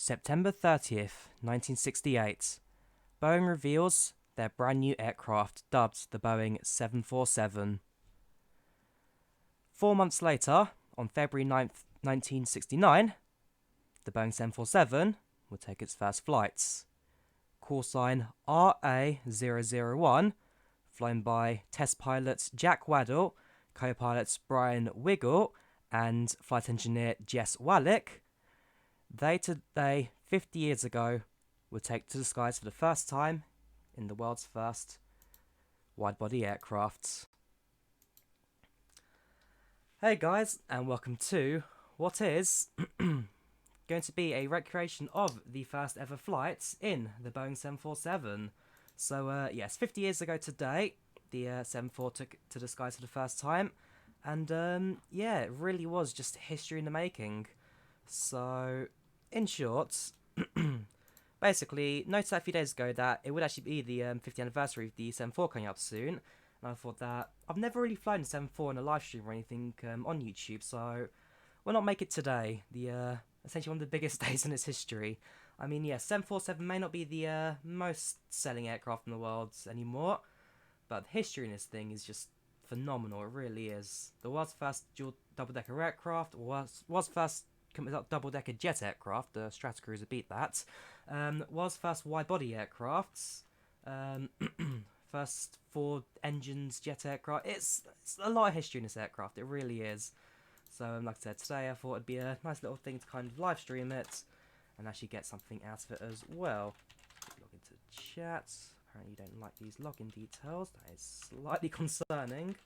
September 30th, 1968, Boeing reveals their brand new aircraft dubbed the Boeing 747. 4 months later, on February 9th, 1969, the Boeing 747 will take its first flights. Call sign RA001, flown by test pilots Jack Waddell, co-pilots Brian Wiggle, and flight engineer Jess Wallick. They today, 50 years ago, will take to the skies for the first time in the world's first wide-body aircraft. Hey guys, and welcome to what is going to be a recreation of the first ever flights in the Boeing 747. So yes, 50 years ago today, the 747 took to the skies for the first time, and yeah, it really was just history in the making. So, in short, basically, noticed a few days ago that it would actually be the 50th anniversary of the 747 coming up soon, and I thought that I've never really flown the 747 in a live stream or anything on YouTube, so why not make it today, the essentially one of the biggest days in its history. I mean, yeah, 747 may not be the most selling aircraft in the world anymore, but the history in this thing is just phenomenal. It really is. The world's first dual double-decker aircraft, was first double-decker jet aircraft. The Stratocruiser beat that. Was first wide-body aircrafts. First four engines jet aircraft. It's a lot of history in this aircraft. It really is. So, like I said, today I thought it'd be a nice little thing to kind of live stream it and actually get something out of it as well. Log into chat. Apparently you don't like these login details. That is slightly concerning.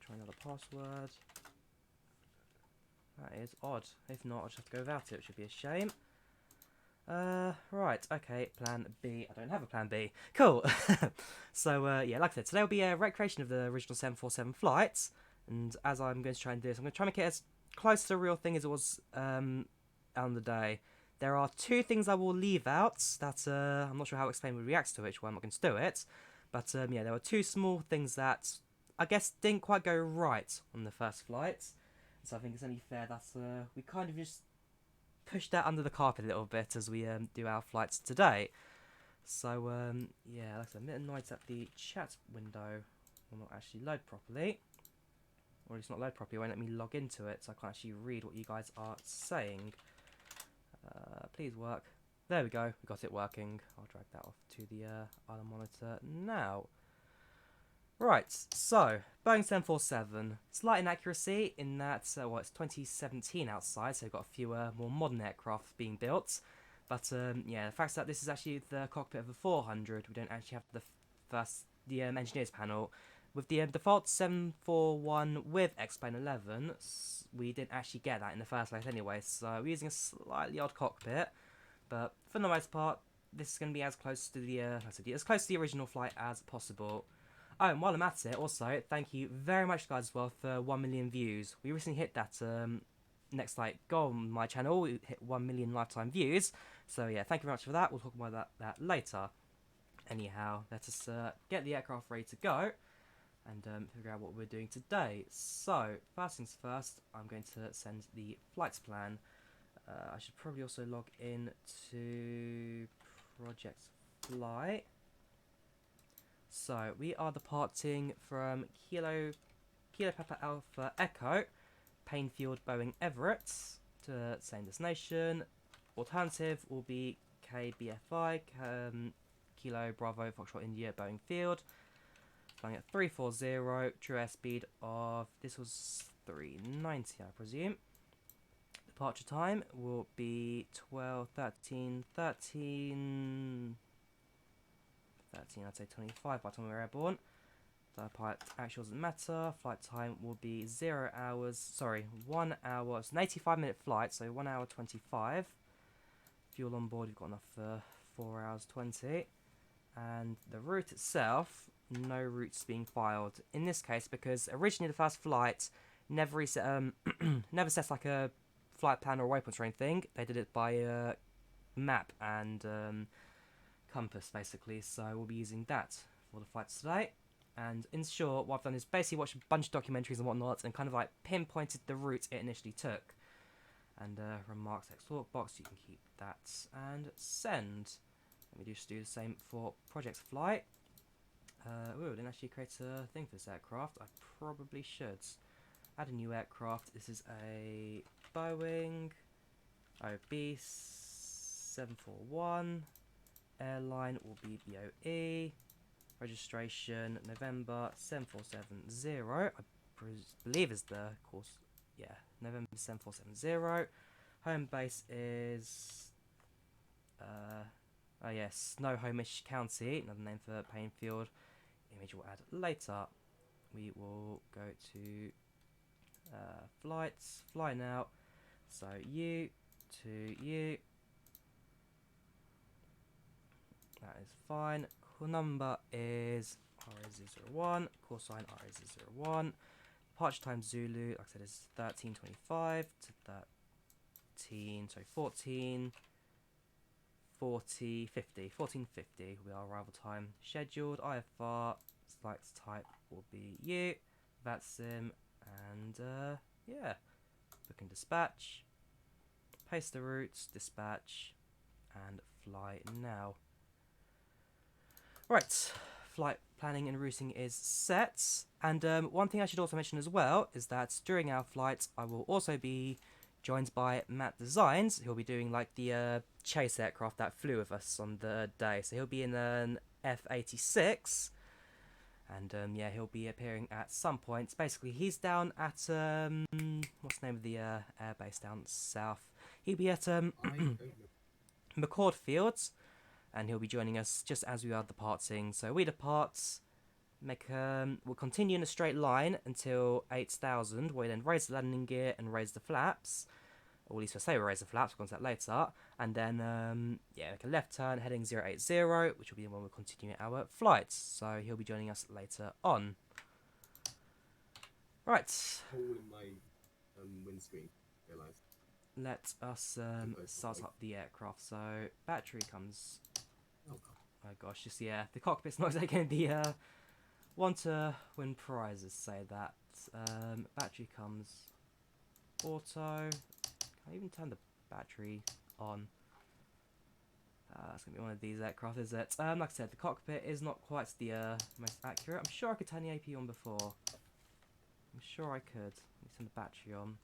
Try another password. That is odd. If not, I'll just have to go without it, which would be a shame. Right, okay, plan B. I don't have a plan B. Cool. So, yeah, like I said, today will be a recreation of the original 747 flights. And as I'm going to try and do this, I'm going to try and make it as close to the real thing as it was on the day. There are two things I will leave out that I'm not sure how Explain would react to, which one I'm not going to do it. But yeah, there were two small things that I guess didn't quite go right on the first flight. So I think it's only fair that we kind of just push that under the carpet a little bit as we do our flights today. So yeah, like I said, I'm a bit annoyed that the chat window will not actually load properly. Or it's not load properly, it won't let me log into it, so I can't actually read what you guys are saying. Please work. There we go, we got it working. I'll drag that off to the other monitor now. Right, so, Boeing 747. Slight inaccuracy in that, well, it's 2017 outside, so we've got a few more modern aircraft being built. But, yeah, the fact that this is actually the cockpit of the 400, we don't actually have the engineers panel. With the default 741 with X-Plane 11, we didn't actually get that in the first place anyway, so we're using a slightly odd cockpit. But for the most part, this is going to be as close to the as close to the original flight as possible. Oh, and while I'm at it, also, thank you very much, guys, as well, for 1 million views. We recently hit that next goal on my channel. We hit 1 million lifetime views. So, yeah, thank you very much for that. We'll talk about that later. Anyhow, let us get the aircraft ready to go and figure out what we're doing today. So, first things first, I'm going to send the flights plan. I should probably also log in to Project Flight. So, we are departing from Kilo Papa Alpha Echo, Painfield Boeing Everett, to same destination. Alternative will be KBFI, Kilo Bravo Foxtrot India Boeing Field. Flying at 340, true airspeed of, this was 390 I presume. Departure time will be 13, I'd say 25 by the time we're airborne. The pilot actual doesn't matter. Flight time will be 1 hour, it's an 85-minute flight, so 1 hour 25. Fuel on board, we've got enough for 4 hours 20. And the route itself, no routes being filed. In this case, because originally the first flight never set like a flight plan or waypoints or anything. They did it by map and compass, basically. So we'll be using that for the flights today. And in short, what I've done is basically watched a bunch of documentaries and whatnot and kind of like pinpointed the route it initially took. And remarks text talk box, you can keep that and send. Let me just do the same for project flight. I didn't actually create a thing for this aircraft. I probably should. Add a new aircraft. This is a Boeing OB 741. Airline will be BOE. Registration November 7470. I believe is the course. Yeah, November 7470. Home base is oh yes, Snohomish County, another name for Painfield. Image we'll add later. We will go to flights, fly now. So you to you. That is fine. Call number is RA001. Call sign RA001. Departure time Zulu, like I said, is 13:25 to 14, 40, 50, 14:50 will be our arrival time. Scheduled IFR, flight type will be you, VATSIM, and yeah, book and dispatch, paste the routes, dispatch, and fly now. Right, flight planning and routing is set. And one thing I should also mention as well is that during our flight, I will also be joined by Matt Designs, who'll be doing like the chase aircraft that flew with us on the day. So he'll be in an F-86, and yeah, he'll be appearing at some point. Basically, he's down at what's the name of the air base down south? He'll be at McCord Fields, and he'll be joining us just as we are departing. So we depart. We'll continue in a straight line until 8,000, where we then raise the landing gear and raise the flaps. Or at least I say we'll raise the flaps, we'll go into that later. And then, yeah, make a left turn heading 080, which will be when we'll continue our flights. So he'll be joining us later on. Right. Hole in my windscreen, realised. Let us start up the aircraft. So battery comes... Oh gosh, just, yeah, the cockpit's not exactly the... Want to win prizes, say that. Battery comes auto. Can I even turn the battery on? It's going to be one of these aircraft, is it? Like I said, the cockpit is not quite the most accurate. I'm sure I could turn the AP on before. I'm sure I could. Let me turn the battery on.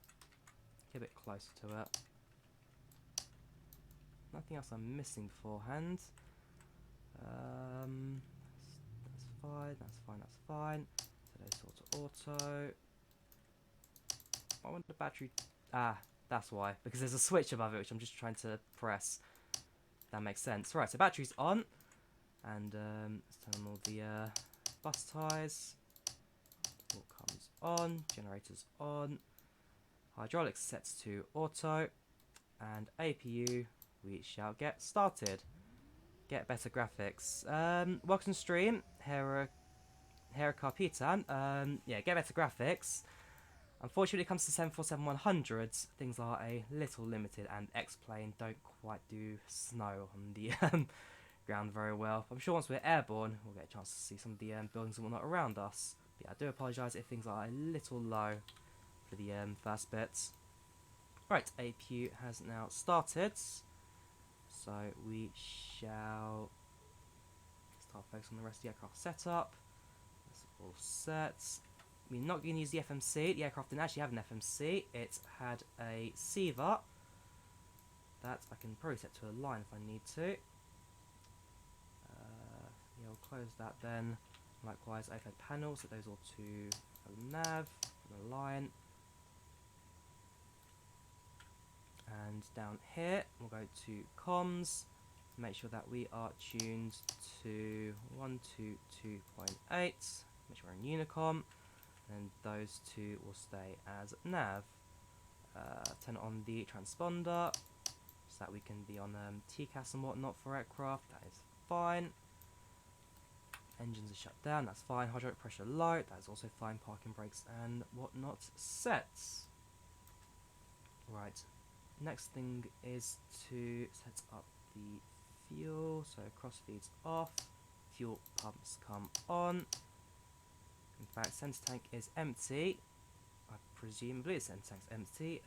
Get a bit closer to it. Nothing else I'm missing beforehand. That's fine. Today's auto. I want the battery... Ah, that's why. Because there's a switch above it, which I'm just trying to press. That makes sense. Right, so battery's on. And let's turn on all the bus ties. All comes on. Generators on. Hydraulics sets to auto. And APU, we shall get started. Get better graphics. Welcome to stream, Hera Carpitan. Yeah, get better graphics. Unfortunately, when it comes to 747-100s, things are a little limited, and X-Plane don't quite do snow on the ground very well. I'm sure once we're airborne, we'll get a chance to see some of the buildings and whatnot around us. But yeah, I do apologise if things are a little low for the first bits. Right, APU has now started. So we shall start focusing on the rest of the aircraft setup. That's all set. We're not going to use the FMC. The aircraft didn't actually have an FMC. It had a SIVA. That I can probably set to a line if I need to. Yeah, we'll close that then. Likewise, overhead panel. Set those all to a nav, a line. And down here, we'll go to comms, make sure that we are tuned to 122.8, make sure we're in Unicom, and those two will stay as nav. Turn on the transponder, so that we can be on TCAS and whatnot for aircraft, that is fine. Engines are shut down, that's fine. Hydraulic pressure low, that is also fine. Parking brakes and whatnot set. Right. Next thing is to set up the fuel, so crossfeeds off, fuel pumps come on. In fact, center tank is empty. I presume, I believe the center tank's empty.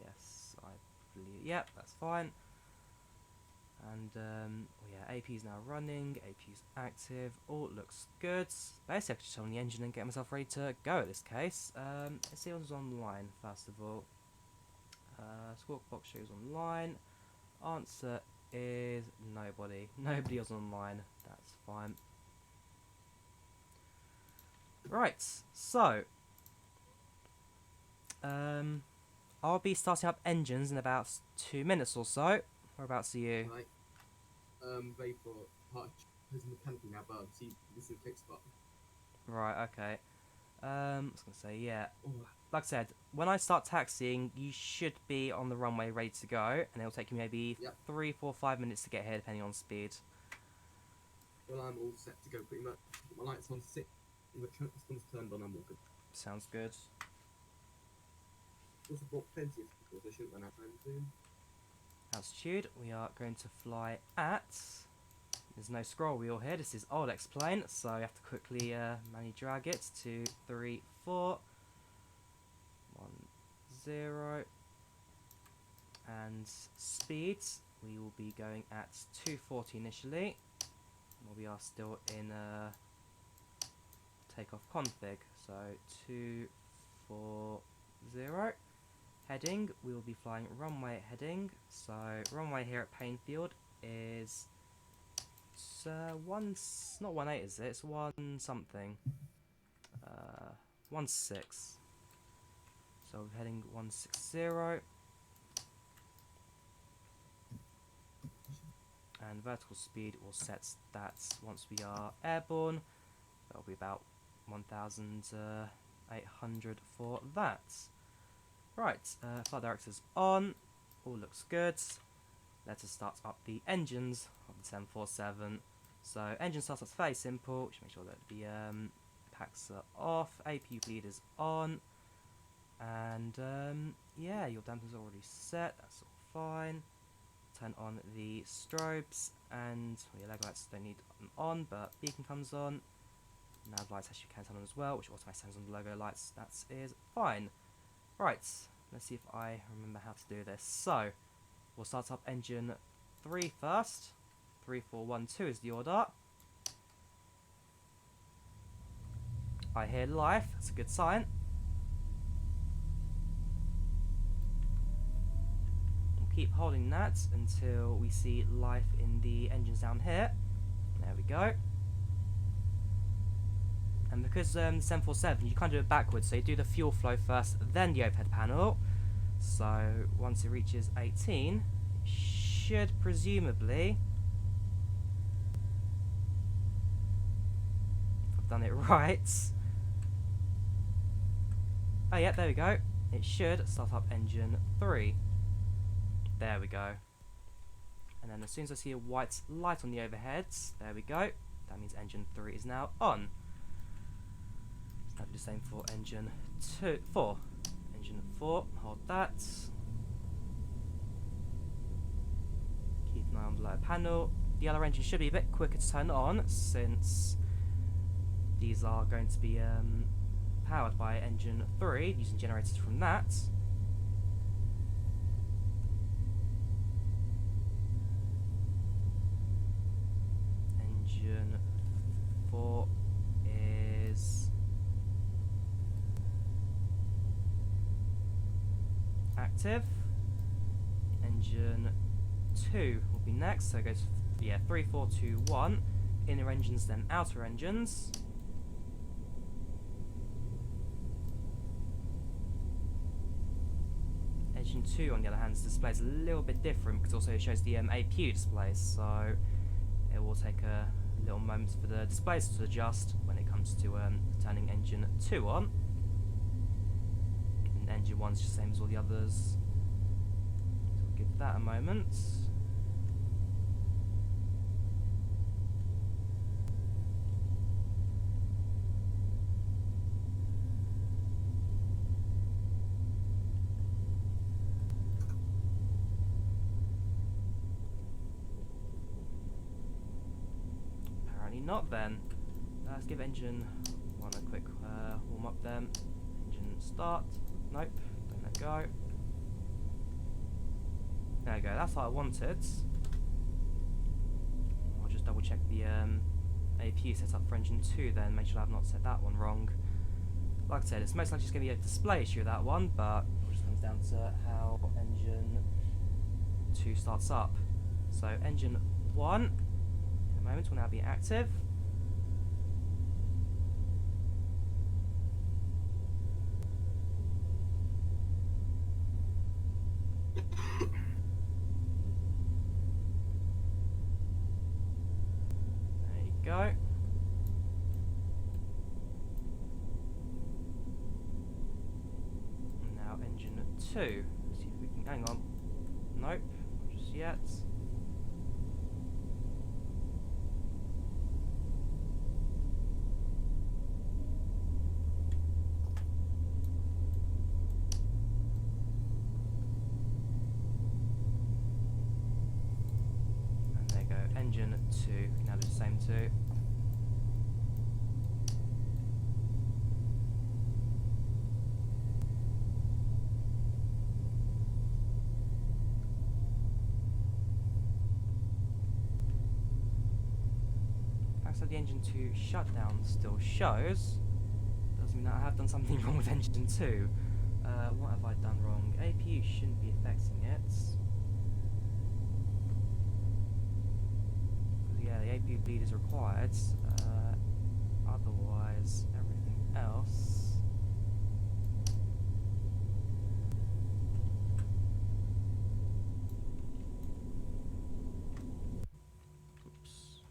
Yes, Yep, that's fine. And yeah, AP is now running, AP is active, all looks good. Basically, I can just turn on the engine and get myself ready to go in this case. Let's see what's online first of all. Squawk box shows online. Answer is nobody. Nobody is online. That's fine. Right, so I'll be starting up engines in about 2 minutes or so. Whereabouts are you? Right. Ready for part mechanically now, but see, this is a quick spot. Right, okay. I was gonna say, yeah. Oh, Like I said, when I start taxiing, you should be on the runway ready to go, and it'll take you maybe yep. 3, 4, 5 minutes to get here, depending on speed. Well, I'm all set to go pretty much. My lights on 6. The response turned on, I'm all good. Sounds good. Also bought plenty of people, so I shouldn't run out of time soon. Altitude, we are going to fly at... There's no scroll wheel here, this is old X-plane, so you have to quickly manually drag it. 2, 3, 4... 1, 0... And speed, we will be going at 240 initially. We are still in takeoff config, so 240. Heading, we will be flying runway heading, so runway here at Painfield is not 18, is it? It's 1 something. 16. So we're heading 160. And vertical speed will set that once we are airborne. That'll be about 1,800 for that. Right, flight director's on. All looks good. Let us start up the engines of the 747. So engine startup's very simple. Just make sure that the packs are off. APU bleed is on. And yeah, your dampers are already set. That's all fine. Turn on the strobes, and your leg lights don't need them on, but beacon comes on. Nav lights actually can turn on as well, which automatically turns on the logo lights. That is fine. Right, let's see if I remember how to do this. So, we'll start up engine 3 first. 3, 4, 1, 2 is the order. I hear life, that's a good sign. Keep holding that until we see life in the engines down here. There we go. And because 747, you can't do it backwards, so you do the fuel flow first, then the overhead panel. So once it reaches 18, it should presumably, if I've done it right. Oh yeah, there we go. It should start up engine 3. There we go. And then as soon as I see a white light on the overheads, there we go. That means engine 3 is now on. I'll do the same for engine 4. Engine 4, hold that. Keep an eye on the light panel. The other engine should be a bit quicker to turn on, since these are going to be powered by engine 3, using generators from that. Engine 4 is active. Engine 2 will be next, so it goes, yeah, 3, 4, 2, 1. Inner engines, then outer engines. Engine 2, on the other hand, displays a little bit different because also it shows the APU displays, so it will take a little moment for the displays to adjust when it comes to turning engine 2 on. And engine 1 is just the same as all the others. So we'll give that a moment. Not then. Let's give engine 1 a quick warm up then. Engine start. Nope, don't let go. There we go, that's what I wanted. I'll just double check the APU setup for engine 2 then, make sure I've not set that one wrong. Like I said, it's most likely just going to be a display issue with that one, but it just comes down to how engine 2 starts up. So engine 1, in a moment, will now be active. There you go. Now engine 2. Let's see if we can, hang on. Nope, not just yet. And there you go, engine 2. We can now do the same too. So the engine 2 shutdown still shows. Doesn't mean that I have done something wrong with engine 2. What have I done wrong? APU shouldn't be affecting it. Yeah, the APU bleed is required. Otherwise, everything else. Oops.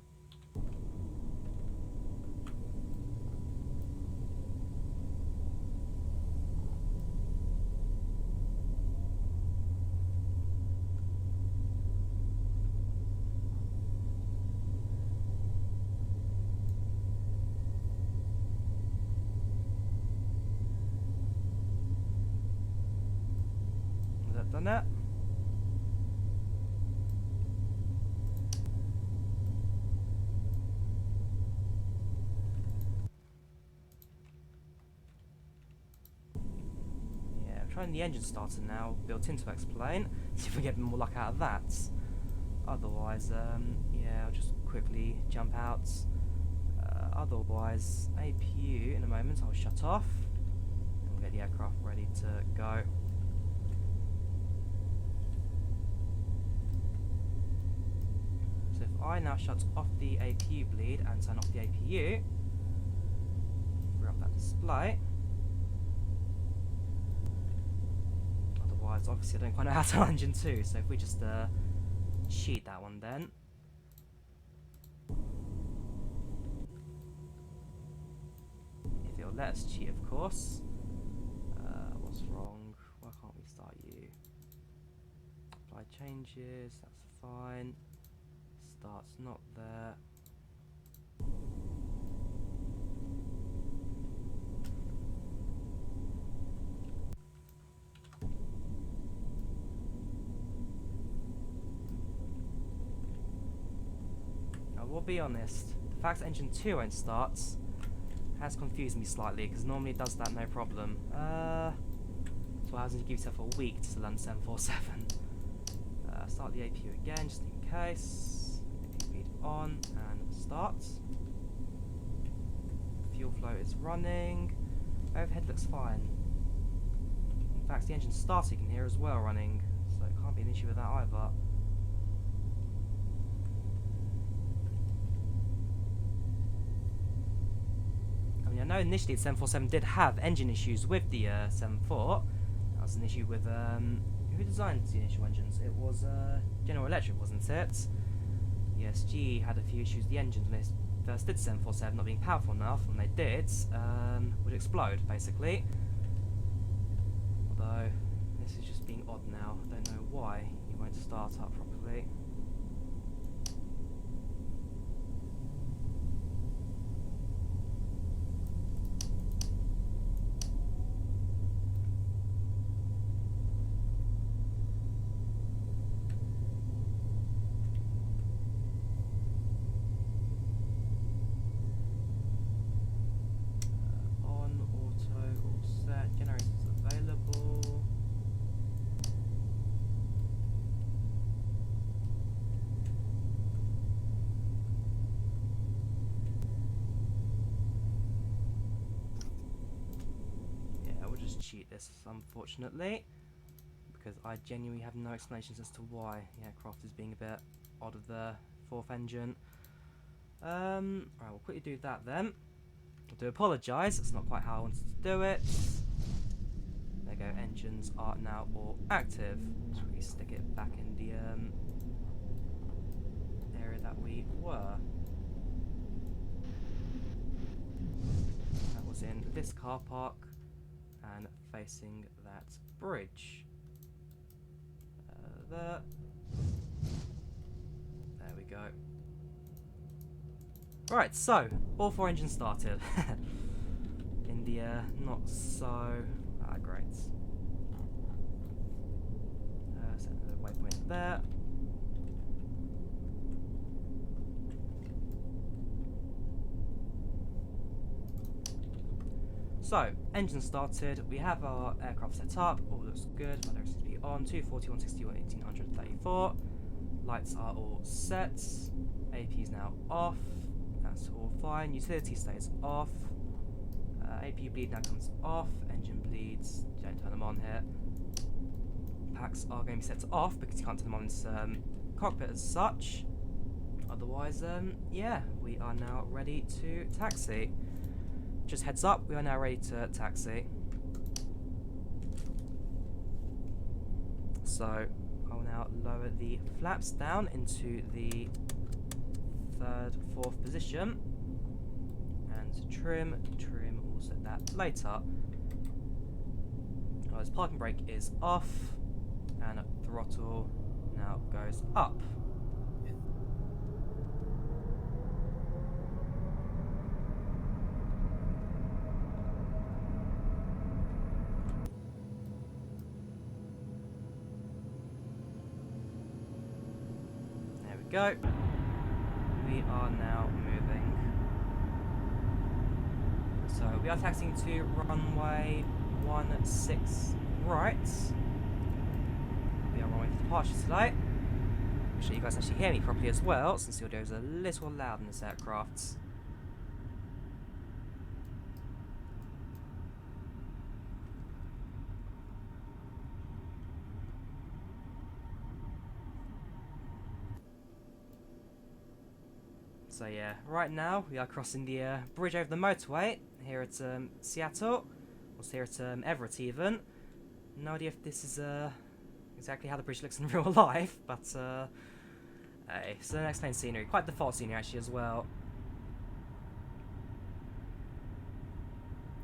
Has that done that? Yeah, I'm trying the engine starter now, built into X-Plane. See if we get more luck out of that. Otherwise, yeah, I'll just quickly jump out. Otherwise, APU in a moment I'll shut off. And we'll get the aircraft ready to go. So if I now shut off the APU bleed and turn off the APU, bring up that display. Otherwise, obviously I don't quite know how to run engine 2, so if we just cheat that one then. If it'll let us cheat, of course. What's wrong? Why can't we start you? Apply changes, that's fine. Start's not there. I will be honest, the fact that engine 2 won't start has confused me slightly, because normally it does that no problem. So what happens if you give yourself a week to learn 747? Start the APU again, just in case. APU feed on, and start. Fuel flow is running. Overhead looks fine. In fact, the engine's starting in here as well running, so it can't be an issue with that either. I mean, I know initially the 747 did have engine issues with the 74. That was an issue with, who designed the initial engines? It was General Electric, wasn't it? Yes, GE had a few issues with the engines when they first did 747, not being powerful enough. When they did, would explode, basically. Although, this is just being odd now. I don't know why it won't start up properly. cheat this, unfortunately, because I genuinely have no explanations as to why the aircraft is being a bit odd with the fourth engine. Right, we'll quickly do that then. I do apologise, it's not quite how I wanted to do it. There you go, engines are now all active. Let's quickly stick it back in the area that we were. That was in this car park and facing that bridge. There we go. Right, so all four engines started. India, not so great. Set the waypoint there. So, engine started, we have our aircraft set up, all looks good, weather seems to be on, 240, 160, 1834. Lights are all set, AP is now off, that's all fine, utility stays off, AP bleed now comes off, engine bleeds, don't turn them on here. Packs are going to be set to off because you can't turn them on in this cockpit as such. Otherwise, yeah, we are now ready to taxi. Just heads up, we are now ready to taxi. So, I'll now lower the flaps down into the third, fourth position. And trim, we'll set that later. Otherwise, parking brake is off, and throttle now goes up. Go. We are now moving. So we are taxiing to runway 16 right. We are runway for departure today. Make sure you guys actually hear me properly as well, since the audio is a little loud in this aircraft. So yeah, right now we are crossing the bridge over the motorway here at Seattle, or here at Everett even. No idea if this is exactly how the bridge looks in real life, but hey, so the next plane scenery, quite default scenery actually as well.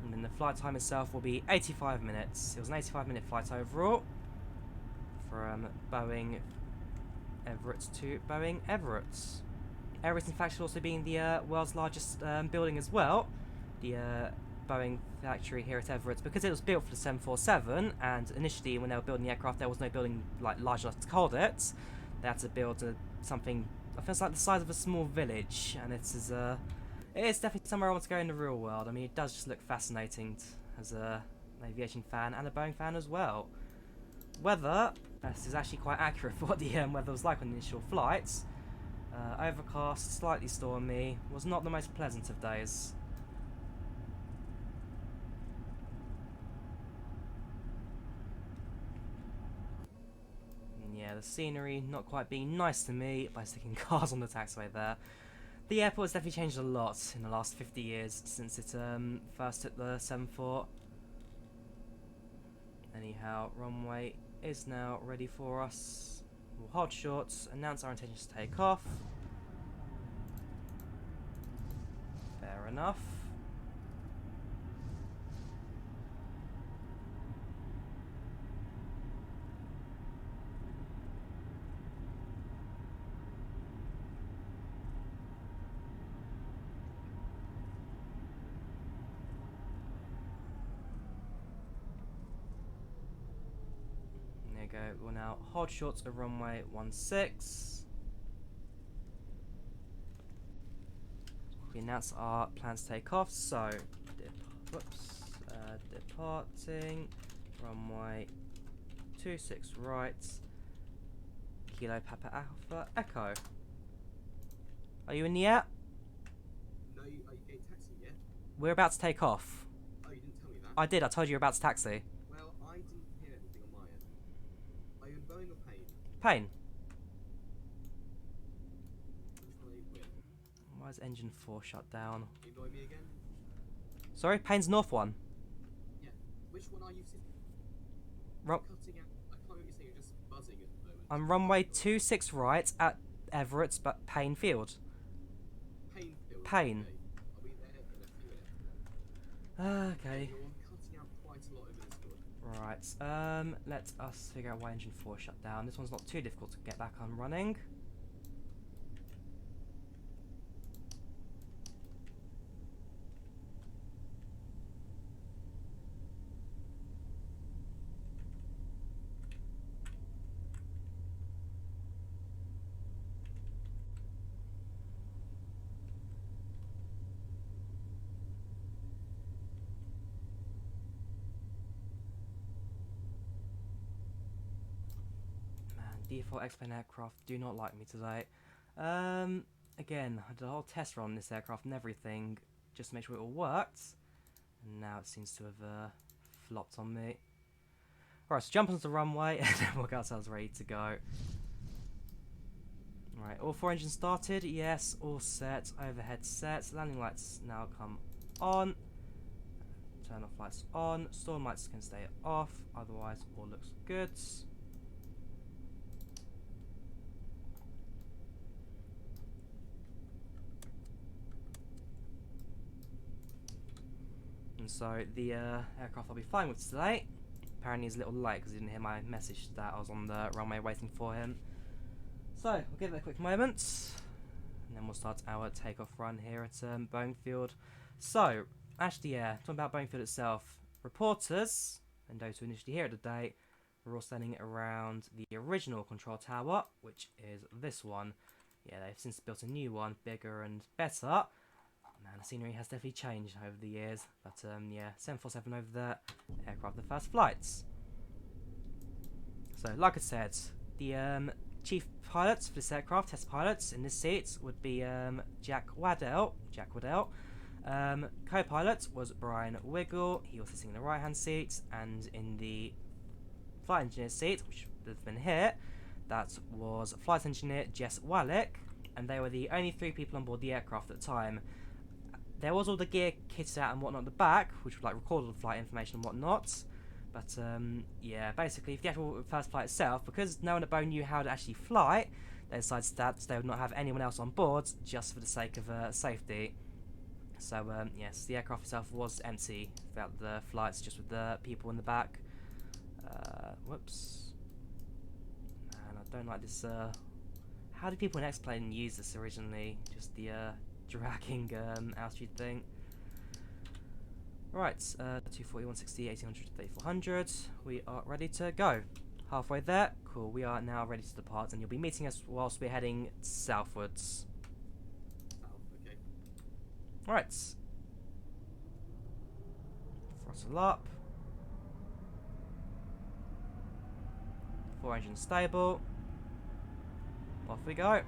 And then the flight time itself will be 85 minutes. It was an 85-minute flight overall from Boeing Everett to Boeing Everett. Everett, in fact, should also be the world's largest building as well, the Boeing factory here at Everett, because it was built for the 747, and initially when they were building the aircraft there was no building large enough to hold it. They had to build something, I think it's like the size of a small village, and it is definitely somewhere I want to go in the real world. I mean, it does just look fascinating as an aviation fan and a Boeing fan as well. Weather, this is actually quite accurate for what the weather was like on the initial flights. Overcast, slightly stormy, was not the most pleasant of days. And yeah, the scenery not quite being nice to me by sticking cars on the taxiway there. The airport has definitely changed a lot in the last 50 years since it first hit the 7-4. Anyhow, runway is now ready for us. We'll hold short, announce our intentions to take off. Fair enough. There you go, we'll now hold short of runway 16. We announce our plans to take off, so departing runway 26 right, Kilo Papa Alpha Echo. Are you in the air? No, are you getting taxi yet? We're about to take off. Oh, you didn't tell me that. I did, I told you you're about to taxi. Pain. Until they win. Why is engine 4 shut down? Can you annoy me again? Sorry, Pain's north one. Yeah. Which one are you Ru- cutting out? I can't remember what you're saying. You're just buzzing at the moment. I'm runway 26 right at Everett's, but Pain Field. Painfield. Pain. Okay. I'll be there in a few minutes. Okay. You're cutting out quite a lot over Discord. Right. Let us figure out why engine 4 shut down. This one's not too difficult to get back on running. Default X-plane aircraft do not like me today. Again, I did a whole test run on this aircraft and everything, just to make sure it all worked. And now it seems to have flopped on me. Alright, so jump onto the runway and then we'll get ourselves ready to go. Right, all 4 engines started. Yes, all set. Overhead set. Landing lights now come on. Turn off lights on. Storm lights can stay off. Otherwise, all looks good. And so the aircraft I'll be flying with today, apparently is a little late because he didn't hear my message that I was on the runway waiting for him. So we'll give it a quick moment, and then we'll start our takeoff run here at Boeing Field. So, actually, yeah, talking about Boeing Field itself, reporters and those who initially hear it today were all standing around the original control tower, which is this one. Yeah, they've since built a new one, bigger and better. Man, the scenery has definitely changed over the years, but yeah, 747 over there, aircraft the first flights. So, like I said, the chief pilots for this aircraft, test pilots in this seat, would be Jack Waddell. Co-pilot was Brian Wiggle. He was sitting in the right-hand seat, and in the flight engineer seat, which has been here, that was flight engineer Jess Wallach, and they were the only 3 people on board the aircraft at the time. There was all the gear kitted out and whatnot at the back, which would like record all the flight information and whatnot. But yeah, basically, for the actual first flight itself, because no one at Boeing knew how to actually fly, they decided that they would not have anyone else on board just for the sake of safety. So yes, the aircraft itself was empty throughout the flights, just with the people in the back. Whoops. Man, I don't like this. How did people in X-Plane use this originally? Just the dragging altitude thing. Right, 240, 160, 1800, 3400. We are ready to go. Halfway there. Cool, we are now ready to depart, and you'll be meeting us whilst we're heading southwards. Okay. Right. Throttle up. 4 engines stable. Off we go.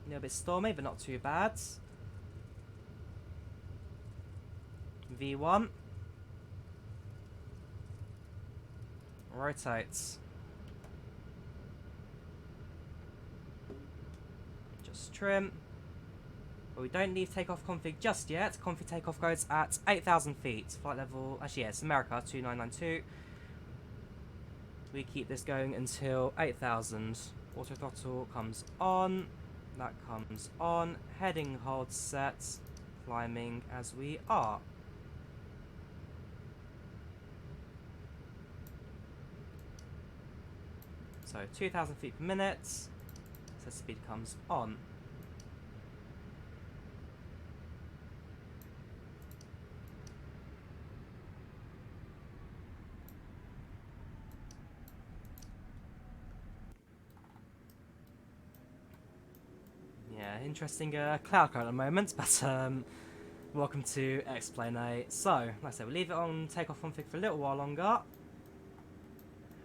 A little bit stormy, but not too bad. V1. Rotates. Just trim. But we don't need takeoff config just yet. Config takeoff goes at 8,000 feet. Flight level, actually yeah, it's America, 2992. We keep this going until 8,000. Auto throttle comes on. That comes on. Heading hold set. Climbing as we are. So 2,000 feet per minute. So speed comes on. Yeah, interesting cloud cover at the moment, but welcome to X-Plane A. So, like I said, we'll leave it on takeoff config for a little while longer.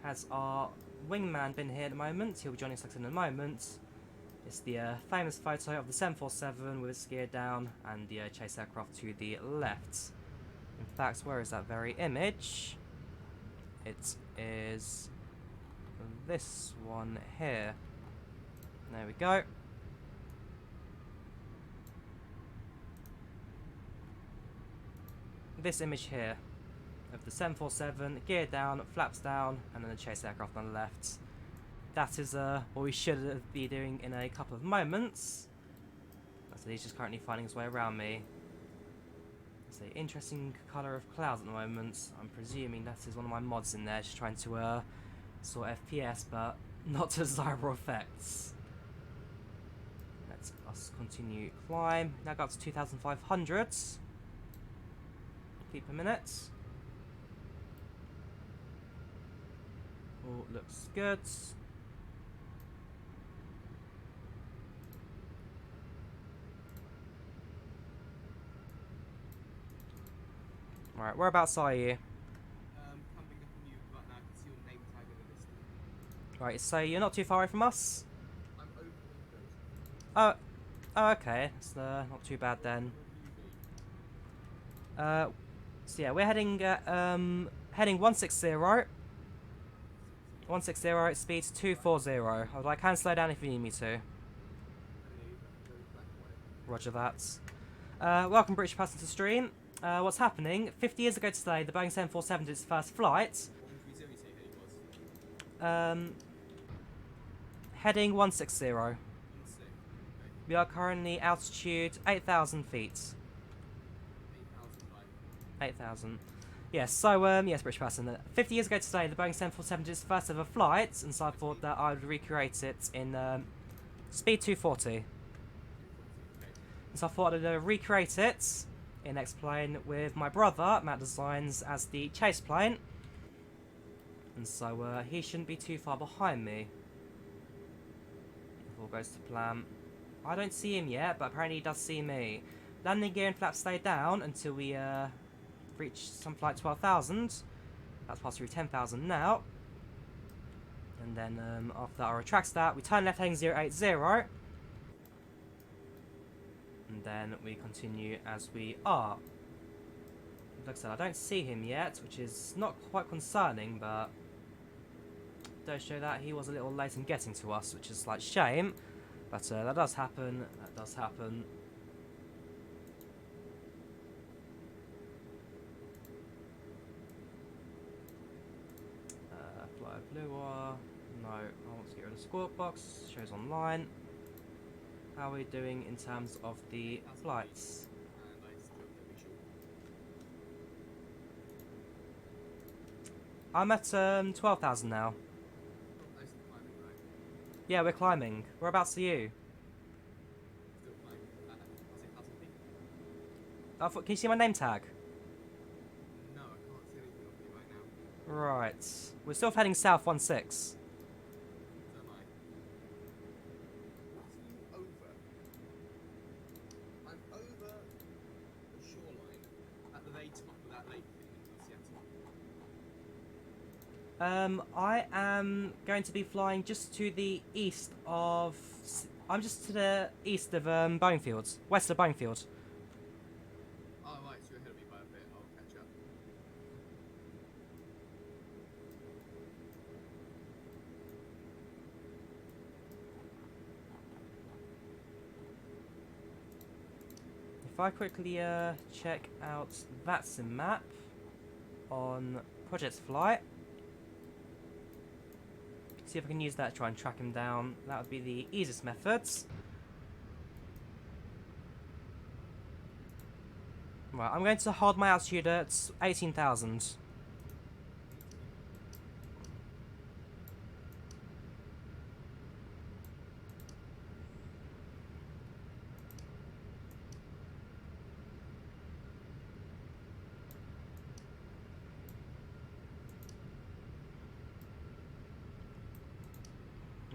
has our wingman been here at the moment? He'll be joining us in a moment. It's the famous photo of the 747 with its gear down and the chase aircraft to the left. In fact, where is that very image? It is this one here. There we go. This image here of the 747, gear down, flaps down, and then the chase aircraft on the left. That is what we should be doing in a couple of moments. So he's just currently finding his way around me. It's an interesting colour of clouds at the moment. I'm presuming that is one of my mods in there, just trying to sort FPS, but not to desirable effects. Let's us continue climb. Now got up to 2,500 feet per minute. All looks good. Right, whereabouts are you? Coming up on you right now. I can see your name tag in the distance. Right, so you're not too far away from us? I'm over the windows. Oh, okay. It's not too bad then. So yeah, we're heading 160. 160, speed 240. I can slow down if you need me to. Roger that. Welcome, British passenger stream. What's happening? 50 years ago today, the Boeing 747 did its first flight. Heading 160. We are currently altitude 8,000 feet. 8,000. Yes, so, yes, British passenger. 50 years ago today, the Boeing 747 did its first ever flight, and so I thought that I would recreate it in speed 240. And so I thought I'd recreate it in X-Plane with my brother, Matt Designs, as the chase plane. And so he shouldn't be too far behind me. If all goes to plan. I don't see him yet, but apparently he does see me. Landing gear and flaps stay down until we reach something like 12,000. That's passed through 10,000 now. And then after that I retract that, we turn left heading 080. And then we continue as we are. Like I said, I don't see him yet, which is not quite concerning, but does show that he was a little late in getting to us, which is like shame. But that does happen. That does happen. Fly blue or no? I want to get rid of the squawk box. Shows online. How are we doing in terms of the flights? I'm at 12,000 now. Yeah, we're climbing. Whereabouts are you? Can you see my name tag? No, I can't see anything on you right now. Right. We're still heading south 16. So am I. What are you over? I'm over the shoreline at the very top of that lake in Seattle. I am going to be flying just to the east of... I'm just to the east of Boeing Fields. West of Boeing Field. Oh, right, so you're ahead of me by a bit. I'll catch up. If I quickly check out that sim map on Project Flight, see if I can use that to try and track him down. That would be the easiest methods. Right, I'm going to hold my altitude at 18,000.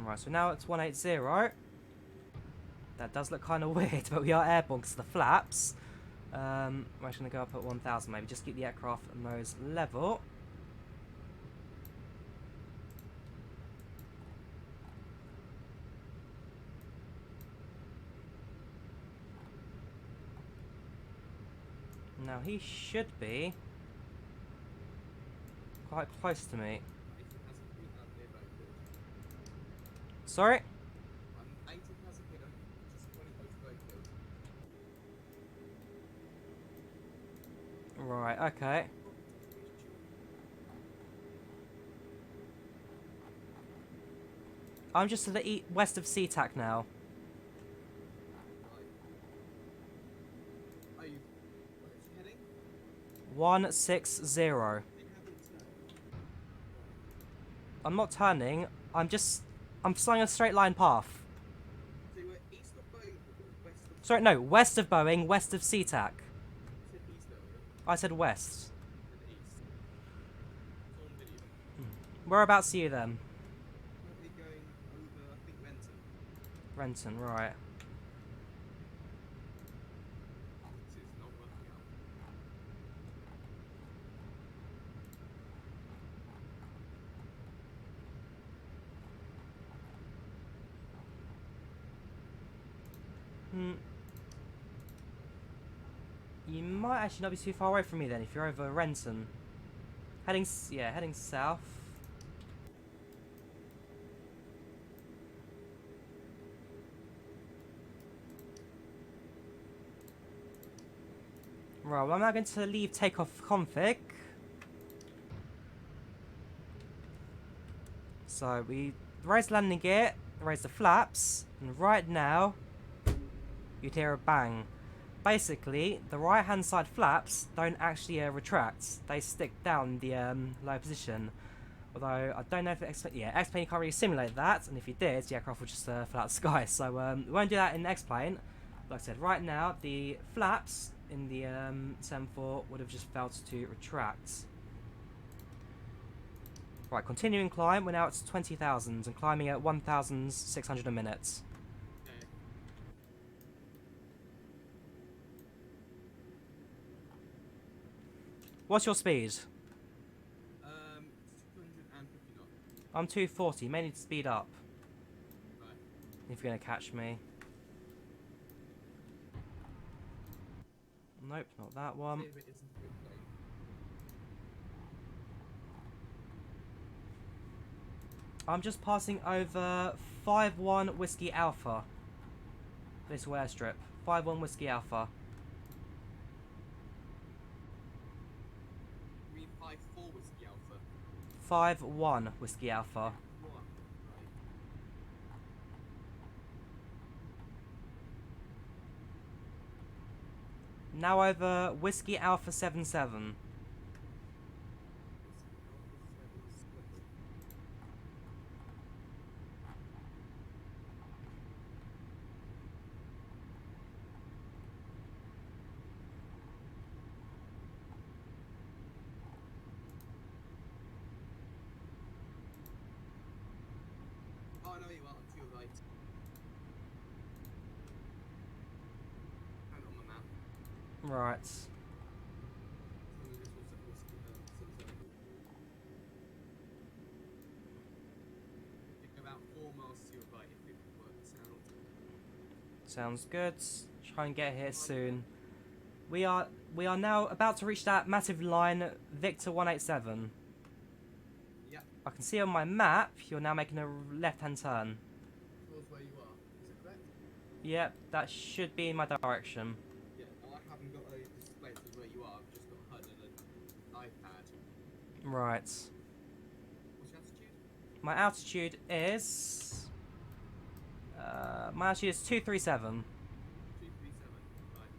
Right, so now it's 180. That does look kind of weird, but we are airborne because of the flaps. We're actually going to go up at 1,000 maybe, just keep the aircraft nose level. Now he should be quite close to me. 80,000 feet up there, very good. Sorry? I'm 80,000 feet up, just 20 close, very good. Right, okay. I'm just to the west of SeaTac now. Right. Are you, where's he heading? 160. They haven't turned. I'm not turning. I'm flying a straight line path. So you were east of Boeing, west of... Sorry, no, west of Boeing, west of SeaTac. You said east earlier. I said west. You said east. It's on video. Whereabouts are you then? Currently going over, I think, Renton. Renton, right. This is not working out. Hmm. You might actually not be too far away from me then if you're over Renton. Heading south. Right, well I'm now going to leave takeoff config. So we raise the landing gear, raise the flaps, and right now you'd hear a bang. Basically, the right hand side flaps don't actually retract. They stick down the low position. Although I don't know if X-Plane can't really simulate that, and if you did, the aircraft would just fly out the sky. So we won't do that in X-Plane. Like I said, right now the flaps in the 7.4 would have just failed to retract. Right, continuing climb. We're now at 20,000 and climbing at 1,600 a minute. Okay. What's your speed? 250 knots. I'm 240. May need to speed up Right. if you're going to catch me. Nope, not that one. See if it isn't a good plane. I'm just passing over 5-1 Whiskey Alpha. This airstrip. 5-1 Whiskey Alpha. You mean 5-4 Whiskey Alpha? 5-1 Whiskey Alpha. What? Right. Now over Whiskey Alpha 77. Whiskey Alpha 77. Oh, I know you are. To your right. And on the map. Right. So this was at Whiskey 77. Think about 4 miles to your right if it works out. Sounds good. Try and get here soon. We are now about to reach that massive line, Victor 187. Yep. I can see on my map you're now making a left-hand turn. Towards where you are. Is it correct? Yep, that should be in my direction. Yeah. I haven't got a display to where you are. I've just got HUD and an iPad. Right. What's your altitude? My altitude is... my altitude is 237. 237. Right.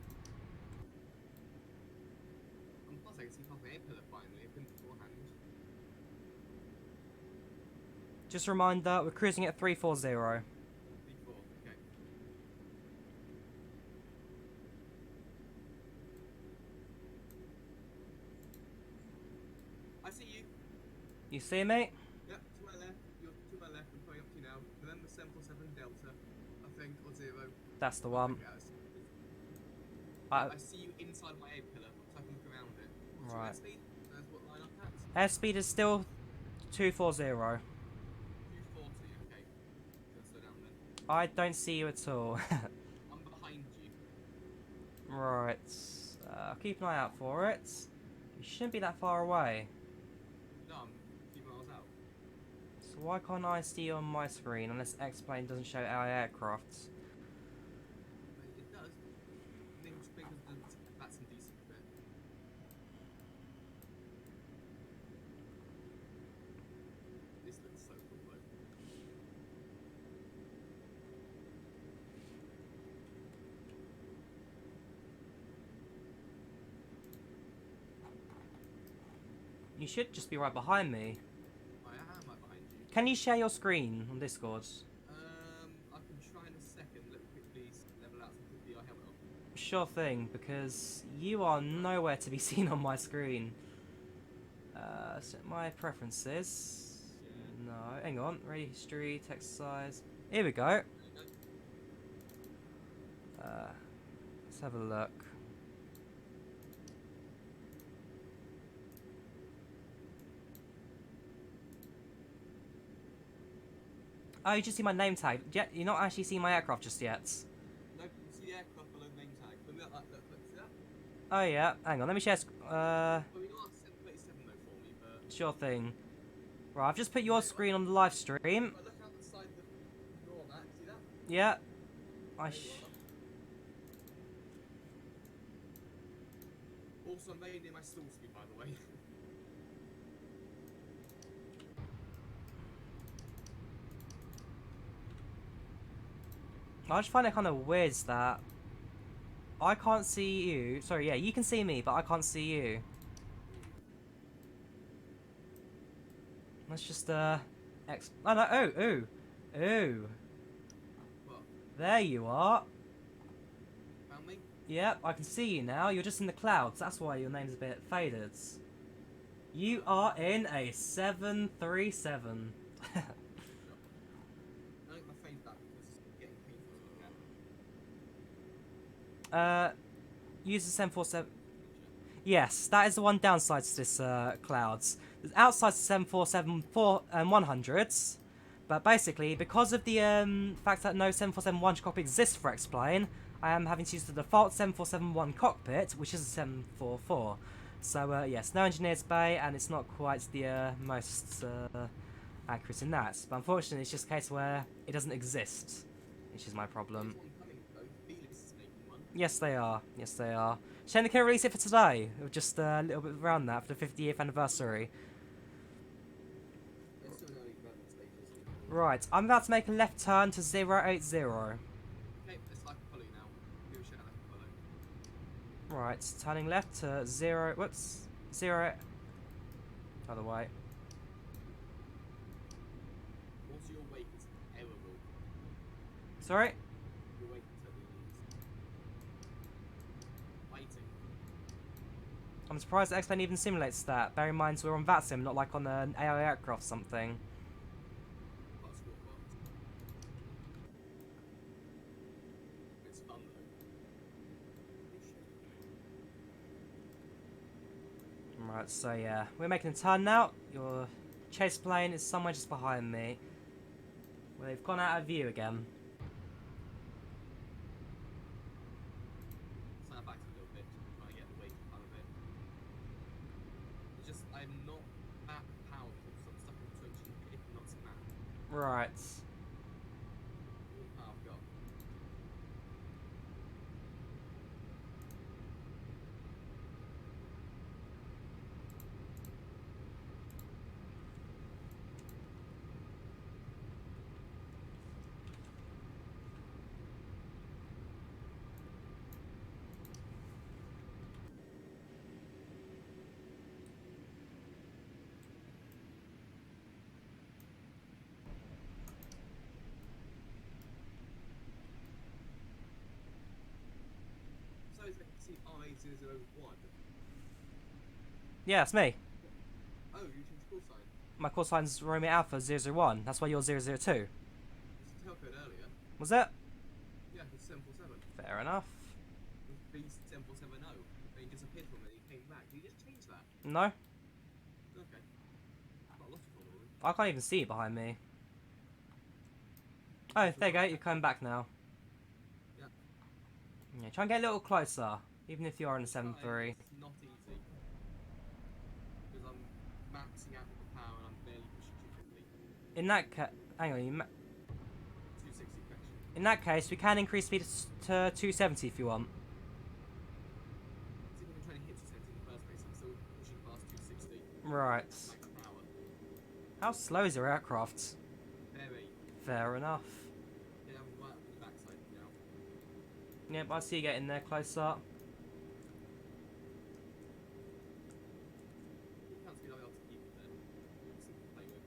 And plus, I can see half an air pillar finally. I've been beforehand. Just a reminder, we're cruising at 340. Before. Okay. I see you. You see me? Yep, to my left. You're to my left. I'm coming up to you now. Remember 747 Delta, I think, or 0. That's the one. I see you inside my air pillar, so I can look around it. What's your Right. airspeed? That's what line up at? Airspeed is still 240. 240, okay. Let's slow down then. I don't see you at all. I'm behind you. Right. I'll keep an eye out for it. You shouldn't be that far away. No, I'm a few miles out. So why can't I see on my screen unless X-Plane doesn't show our aircraft? But it does. Maybe just because that's indecent a bit. This looks so cool though. You should just be right behind me. I am right behind you. Can you share your screen on Discord? I can try in a second. Let me quickly level out some VR helmet off. Sure thing, because you are nowhere to be seen on my screen. Set my preferences. Yeah. No, hang on. Radio history, text size. Here we go. Let's have a look. Oh, you just see my name tag. Yeah, you're not actually seeing my aircraft just yet. No, you can see the aircraft below name tag. But look, see that? Oh yeah, hang on. Let me share. Well, we got 737 though for me, but. Sure thing. Right, I've just put your screen on the live stream. But look out the side of the door on that. See that? Yeah. Also, I'm very near my stall speed, by the way. I just find it kind of weird that I can't see you. Sorry, yeah, you can see me, but I can't see you. Let's just oh no! Ooh! What? There you are. Found me? Yep, I can see you now. You're just in the clouds. That's why your name's a bit faded. You are in a 737. I think my phone's back because it's getting painful to look at. Use the 747. Yes, that is the one downside to this clouds. Outside the 747-100s, but basically because of the fact that no 747-1 cockpit exists for X-Plane, I am having to use the default 747-1 cockpit, which is a 744. So yes, no engineer's bay, and it's not quite the most accurate in that. But unfortunately, it's just a case where it doesn't exist, which is my problem. There's one coming though. Felix is making one. Yes, they are. Yes, they are. Shame they couldn't release it for today. It was just a little bit around that for the 50th anniversary. There's still an early development stages. Right, I'm about to make a left turn to 080. Okay, let's like follow you now. Do a shout out follow. Right, turning left to 0. Whoops. 0. Other way. Also, your weight is terrible. Sorry? Your weight totally is. Fighting. I'm surprised that X-Plane even simulates that. Bear in mind we're on VATSIM, not like on an AI aircraft or something. Plus what box. It's fun though. Right, so yeah, we're making a turn now. Your chase plane is somewhere just behind me. Well, they've gone out of view again. Stand back a little bit, try to get the weight out of it. It's just, I'm not that powerful, so I'm stuck in switching if not snap. Right. All the power I've got. So it's see I001. Yeah, it's me. Oh, you changed call sign. My call sign's Romeo Alpha 001. That's why you're 002. It's a tail code earlier. Was it? Yeah, it's 747. Fair enough. It's B7470. And he disappeared from it and he came back. Did he just change that? No? Okay. Quite logical, really. I can't even see it behind me. Oh, there you go. You're coming back now. Yeah. Yeah, try and get a little closer. Even if you are in a It's not 7.3. it's not easy because I'm maxing out the power and I'm barely pushing 250. In that hang on, 260 correction. in that case, we can increase speed to 270 if you want. See, I've been trying to hit 270 in the first place. I'm still pushing past 260. Right. Max power. How slow is your aircraft? Very. Fair enough. Yeah, I'm right up in the backside now. Yep, I see you getting there closer. Can't speed, I'll be able to keep it there. Something to play with.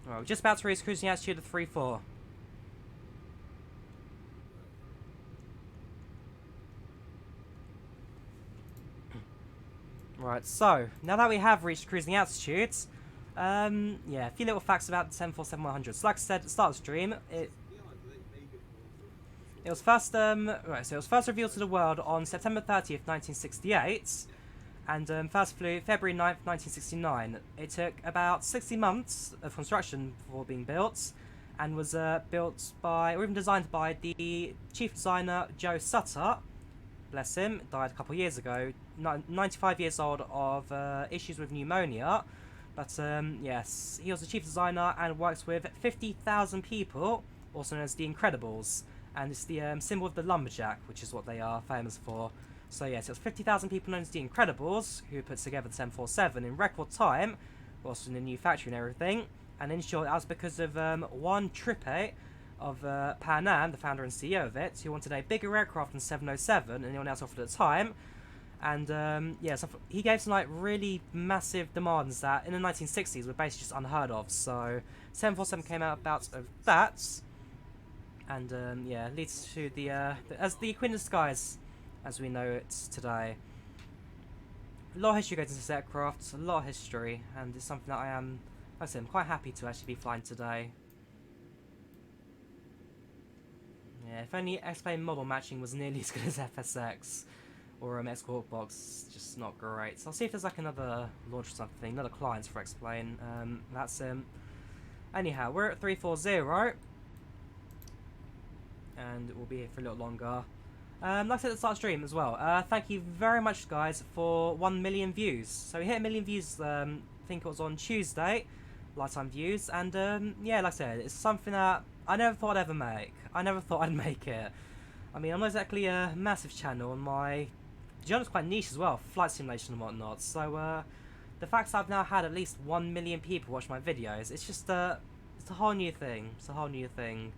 Right, we're just about to reach cruising altitude of 3-4. Right, so, now that we have reached cruising altitudes, yeah, a few little facts about the 747-100. So like I said at the start of the stream, it was first, right, so it was first revealed to the world on September 30th, 1968, and first flew February 9th, 1969. It took about 60 months of construction before being built, and was built by, or even designed by, the chief designer Joe Sutter. Bless him, died a couple of years ago, 95 years old, of issues with pneumonia. But yes, he was the chief designer and works with 50,000 people, also known as the Incredibles. And it's the symbol of the lumberjack, which is what they are famous for. So yes, it was 50,000 people known as the Incredibles, who put together the 747 in record time, also in the new factory and everything. And in short, that was because of Juan Trippe of Pan Am, the founder and CEO of it, who wanted a bigger aircraft than 707 and anyone else offered at the time. And yeah, so he gave some like really massive demands that in the 1960s were basically just unheard of. So 747 came out about of that, and yeah, leads to the as the Queen of the Skies as we know it today. A lot of history goes into this aircraft, a lot of history, and it's something that I am, like I said, I'm quite happy to actually be flying today. Yeah, if only X-Plane model matching was nearly as good as FSX or X-Hawk box, just not great. So I'll see if there's like another launch or something, another client for X-Plane. That's anyhow, we're at 340, and we'll be here for a little longer. Like I said at the start of the stream as well, thank you very much guys for 1 million views. So we hit 1 million views, I think it was on Tuesday, lifetime views, and yeah, like I said, it's something that I never thought I'd ever make. I never thought I'd make it. I mean, I'm not exactly a massive channel, and my genre's quite niche as well, flight simulation and whatnot, so the fact that I've now had at least 1 million people watch my videos, it's just it's a whole new thing, it's a whole new thing.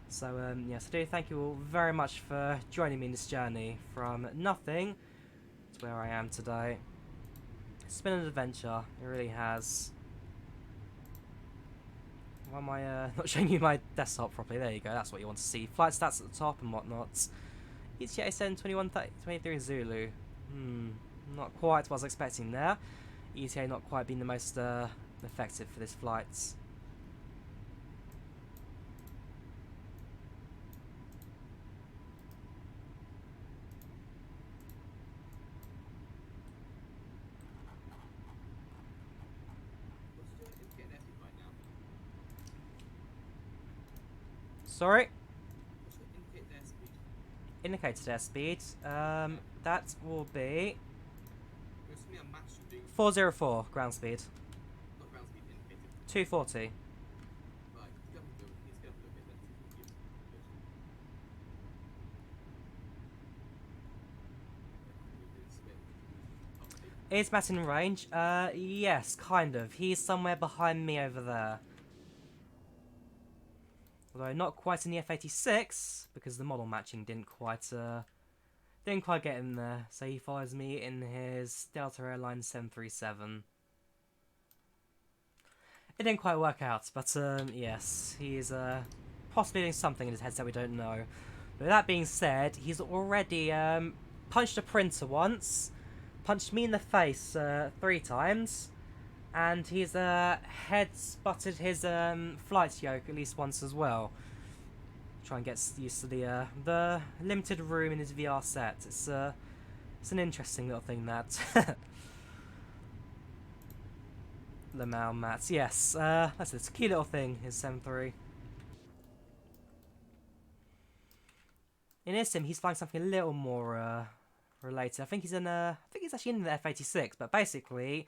So yes, I do thank you all very much for joining me in this journey from nothing to where I am today. It's been an adventure, it really has. Why am I not showing you my desktop properly? There you go, that's what you want to see. Flight stats at the top and whatnot. ETA 2123 Zulu. Not quite what I was expecting there. ETA not quite being the most effective for this flight. Sorry? Indicated airspeed. That will be 404 ground speed. Not ground speed, indicated. 240. Right, he's going to go a bit less. Is Matt in range? Yes, kind of. He's somewhere behind me over there. Although not quite in the F-86, because the model matching didn't quite get in there. So he follows me in his Delta Airlines 737. It didn't quite work out, but yes, he's possibly doing something in his headset we don't know. But that being said, he's already punched a printer once, punched me in the face 3 times, and he's head spotted his flight yoke at least once as well. Try and get used to the limited room in his VR set. It's an interesting little thing that. The Mal mats, yes. It's a cute little thing. His 7.3. in his sim, he's flying something a little more related. I think he's actually in the F-86, but basically,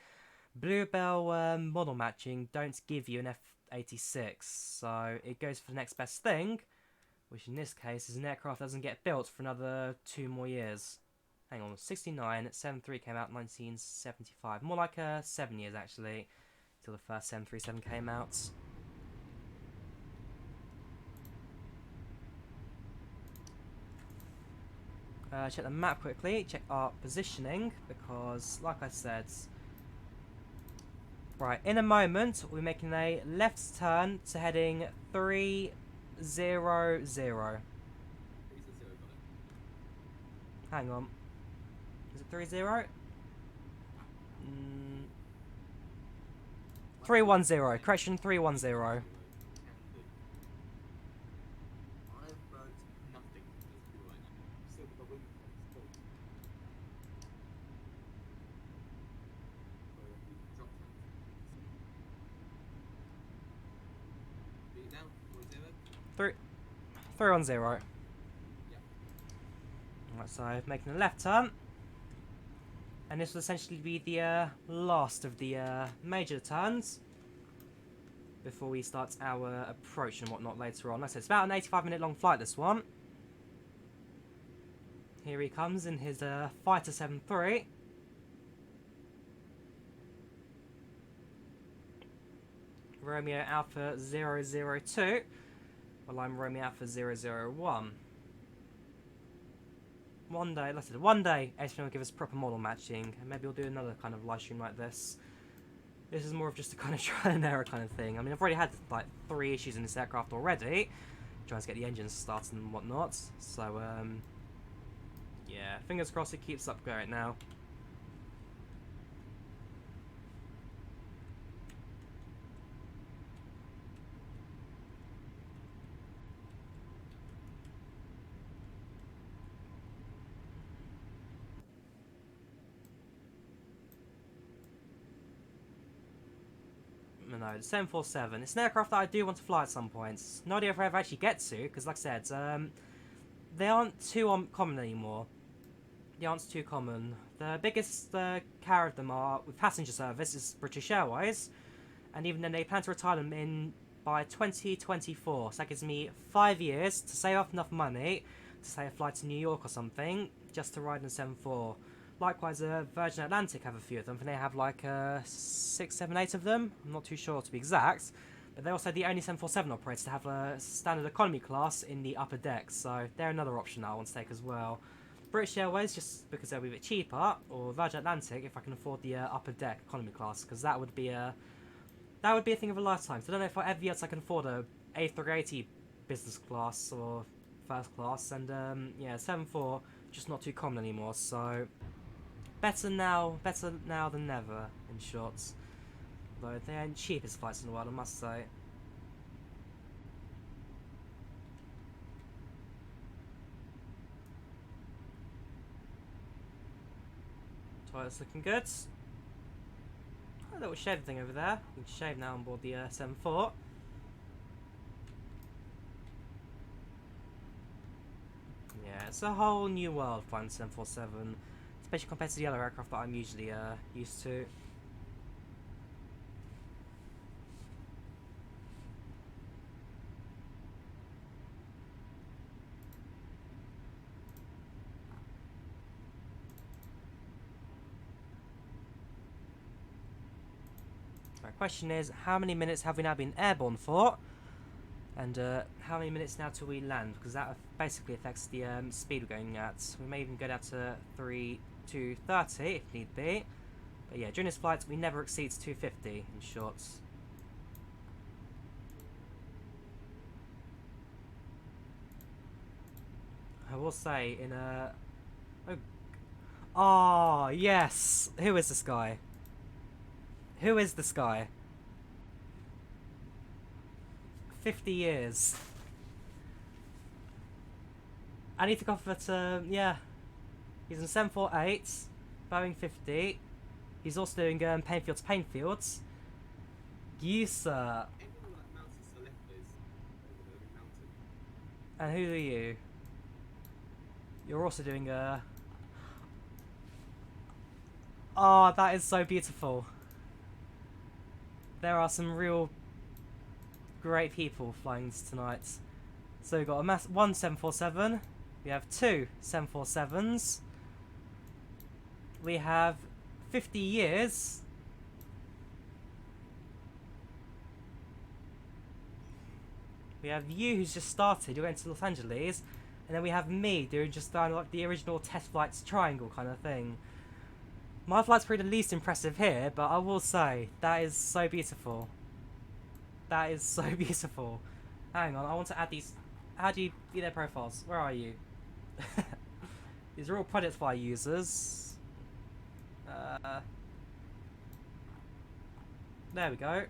Bluebell model matching don't give you an F-86, so it goes for the next best thing, which in this case is an aircraft that doesn't get built for another 2 more years. Hang on, 69, 73 came out in 1975. More like 7 years actually, till the first 737 came out. Check the map quickly, check our positioning, because like I said, right, in a moment we're making a left turn to heading 300. 300, got it. Hang on. Is it 30? 310. Correction, 310. Can do. I've burnt nothing as fuel right now. Still got the wing points full. So we drop that. Beat it down, 40. 310. Yeah. Right, so making a left turn. And this will essentially be the last of the major turns before we start our approach and whatnot later on. Like I said, it's about an 85-minute long flight, this one. Here he comes in his Fighter 73. Romeo Alpha 002, while I'm Romeo Alpha 001. One day, like I said, one day, HPN will give us proper model matching, and maybe we'll do another kind of live stream like this. This is more of just a kind of trial and error kind of thing. I mean, I've already had like 3 issues in this aircraft already, trying to get the engines started and whatnot. So, yeah, fingers crossed it keeps up going now. No, the 747. It's an aircraft that I do want to fly at some point. No idea if I ever actually get to, because like I said, they aren't too common anymore. They aren't too common. The biggest carrier of them are with passenger service is British Airways, and even then they plan to retire them in by 2024. So that gives me 5 years to save up enough money to say a flight to New York or something, just to ride in a 74. Likewise, Virgin Atlantic have a few of them, and they have like 6, 7, 8 of them. I'm not too sure to be exact, but they're also the only 747 operators to have a standard economy class in the upper deck, so they're another option that I want to take as well. British Airways, just because they'll be a bit cheaper, or Virgin Atlantic if I can afford the upper deck economy class, because that would be a thing of a lifetime. So I don't know if ever else I can afford a A380 business class or first class, and yeah, 74 just not too common anymore. So better now than never, in short. Though they ain't cheapest flights in the world, I must say. Toilet's looking good. A little shaded thing over there. We can shave now on board the 74. Yeah, it's a whole new world flying the 747, especially compared to the other aircraft that I'm usually used to. My question is, how many minutes have we now been airborne for? And how many minutes now till we land? Because that basically affects the speed we're going at. We may even go down to 230 if need be. But yeah, during this flight we never exceeds 250 in short. I will say in a... Oh, yes! Who is this guy? Who is this guy? 50 years. I need to go for that, yeah. He's in 748, Boeing 50. He's also doing Painfield to Painfields. You, sir. Anyone that mounts a Selectos over the mountain. And who are you? You're also doing a... Oh, that is so beautiful. There are some real great people flying tonight. So we've got a one 747. We have two 747s. We have 50 years. We have you, who's just started. You're going to Los Angeles. And then we have me doing just like the original test flights triangle kind of thing. My flight's probably the least impressive here, but I will say, that is so beautiful. That is so beautiful. Hang on, I want to add these. How do you view their profiles? Where are you? These are all Project Fly users. There we go.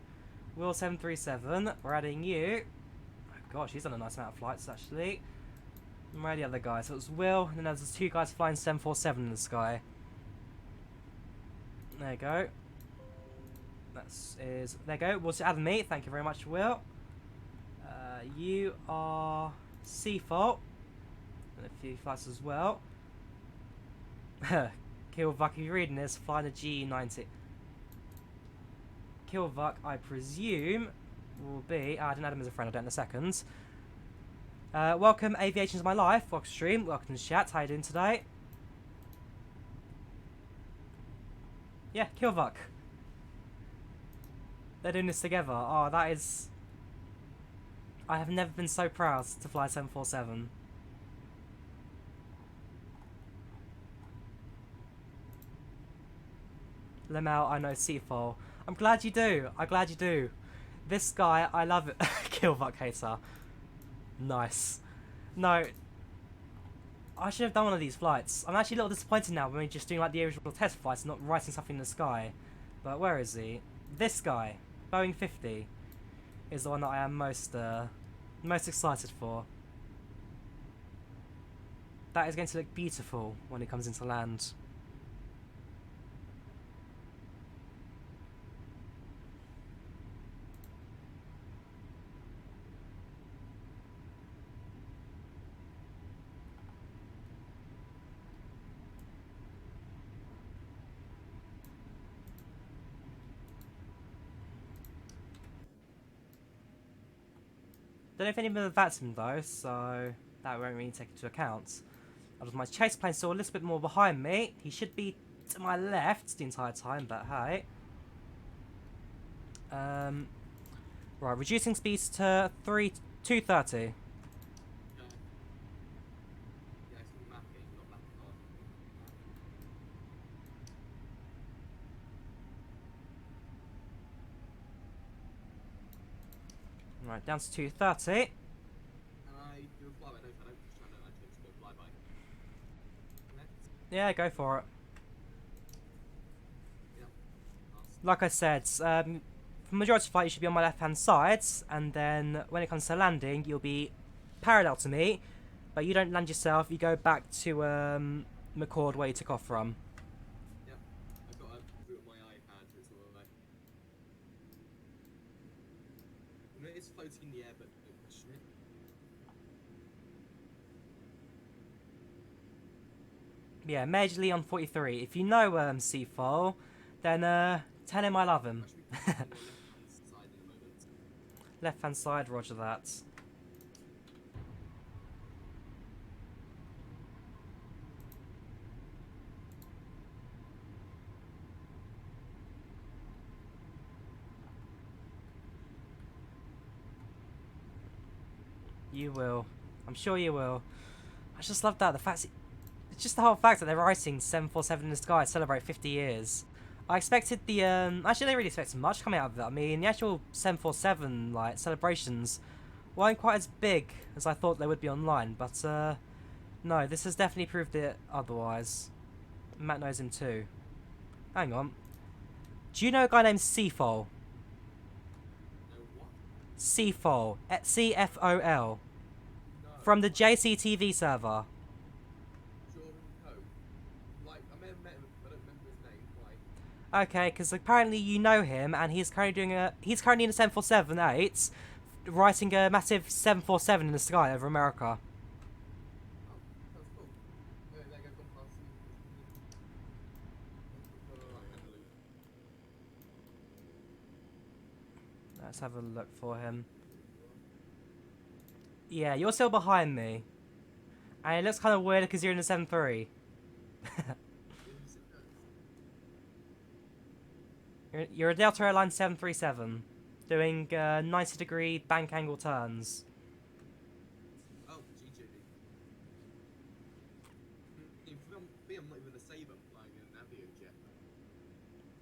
Will 737. We're adding you. Oh gosh, he's done a nice amount of flights actually. And where are the other guys? So it was Will, and then there's two guys flying 747 in the sky. There you go. There you go. We'll add me. Thank you very much, Will. You are Seafault. And a few flights as well. Killvuck, if you're reading this, flying a G90. Killvuck, I presume, will be... I didn't add him as a friend, I'll do it in a second. Welcome, Aviation is My Life. Welcome to stream. Welcome to chat. How you doing today? Yeah, Killvuck. They're doing this together. Oh, that is... I have never been so proud to fly 747. Lemel, I know Seafall. I'm glad you do. I'm glad you do. This guy, I love it. Killvuck hater. Nice. No. I should have done one of these flights. I'm actually a little disappointed now when we're just doing like the original test flights and not writing something in the sky. But where is he? This guy. Boeing 50 is the one that I am most excited for. That is going to look beautiful when it comes into land. Don't know if any of that's him though, so that won't really take into account. My chase plane's still a little bit more behind me. He should be to my left the entire time, but hey. Right, reducing speeds to 230. Yeah, it's mapping, not mapping on. Right, down to 230. And I do a flyby, don't I? Just trying to do a flyby. Yeah, go for it. Yeah. Like I said, for majority of flight you should be on my left hand side, and then when it comes to landing you'll be parallel to me, but you don't land yourself, you go back to McCord where you took off from. Yeah. I've got a route on my iPad, it's all like... You know, it's floating in the air, but don't question it. Yeah, majorly on 43. If you know Seafall, then tell him I love him. Left hand side, roger that. You will. I'm sure you will. I just love that. It's just the whole fact that they're writing 747 in the sky to celebrate 50 years. I expected the, actually I didn't really expect much coming out of it. I mean, the actual 747, like, celebrations weren't quite as big as I thought they would be online, but, no, this has definitely proved it otherwise. Matt knows him too. Hang on. Do you know a guy named Seafall? No, what? Seafall. C-F-O-L. No. From the JCTV server. Jordan Coe. Like, I may have met him, but I don't remember his name. Why? Okay, because apparently you know him, and he's currently in a 747-8, writing a massive 747 in the sky over America. Oh, that's cool. have a look for him. Yeah, you're still behind me. And it looks kind of weird because you're in the 7.3. You're a Delta Airlines 737, doing 90-degree bank angle turns. Oh, GG. I'm not even a Sabre flying an NVIDIA jet.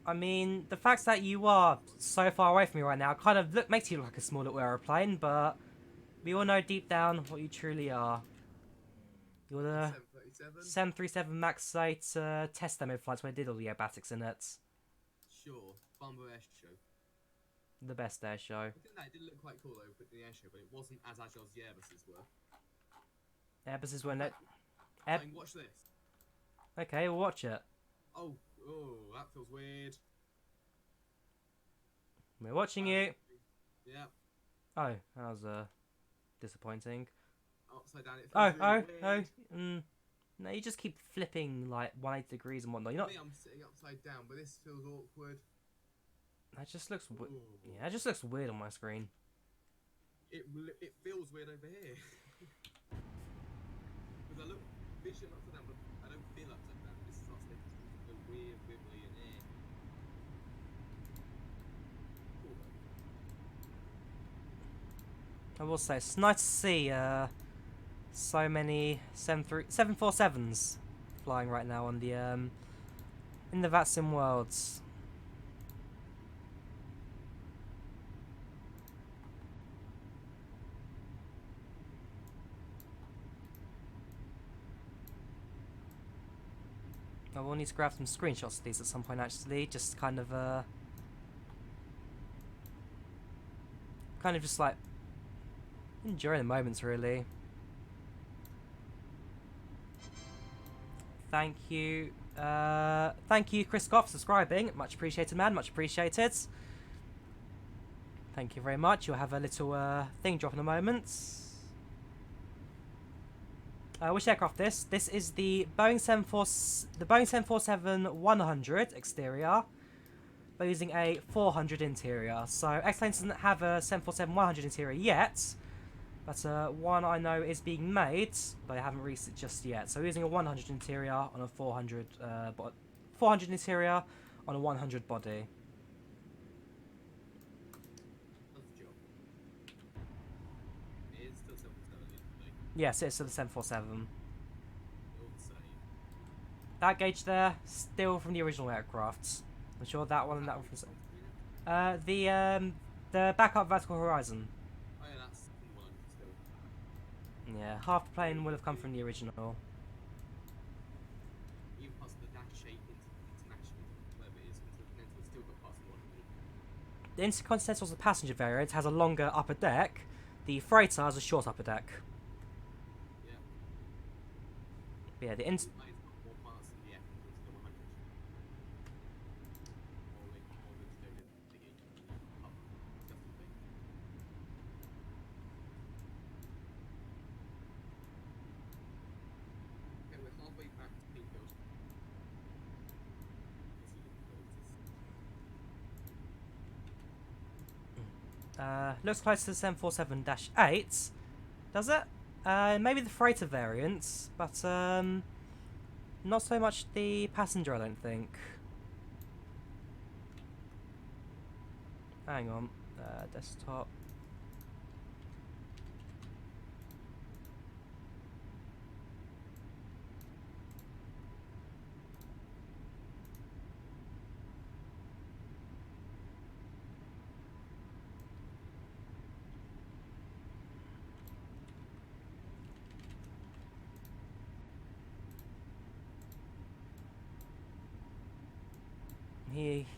I mean, the fact that you are so far away from me right now kind of makes you look like a small little aeroplane, but we all know deep down what you truly are. You're the 737? 737 MAX 8 test demo flights where I did all the aerobatics in it. Sure. Bomber Air Show. The best air show. I think that it did look quite cool though, with the air show, but it wasn't as agile as the Airbuses were. Airbuses were no... Fine, watch this. Okay, we'll watch it. Oh, that feels weird. We're watching you. Yeah. Oh, that was disappointing. Upside down, it feels really weird. No, you just keep flipping like 180 degrees and whatnot. You're not... Me, I'm sitting upside down, but this feels awkward. That just looks yeah, it just looks weird on my screen. It feels weird over here. Because I look visually upside down, but I don't feel upside down. This starts making me feel weird, wibbly, and air. Cool though. I will say it's nice to see so many 747's flying right now on the in the VATSIM worlds. I will need to grab some screenshots of these at some point actually, just kind of just like enjoying the moments really. Thank you Chris Scott for subscribing, much appreciated man, much appreciated. Thank you very much. You'll have a little thing drop in a moment. Which aircraft this? This is the Boeing 747-100 exterior, but using a 400 interior. So X-Plane doesn't have a 747-100 interior yet, but one I know is being made, but I haven't released it just yet. So we're using a 100 interior on a 400 interior on a 100 body. Yes, it's the 747. That gauge there, still from the original aircraft. I'm sure that one and that one from the backup vertical horizon. Oh yeah, that's the one still. Yeah, half the plane will have come from the original. Even past the dash 8 international, whatever it is, Intercontinental, still got past the 100. The Intercontinental is the passenger variant, has a longer upper deck. The freighter has a short upper deck. Yeah, the looks close to the 747-8. Does it? Maybe the freighter variant, but not so much the passenger, I don't think. Hang on, desktop.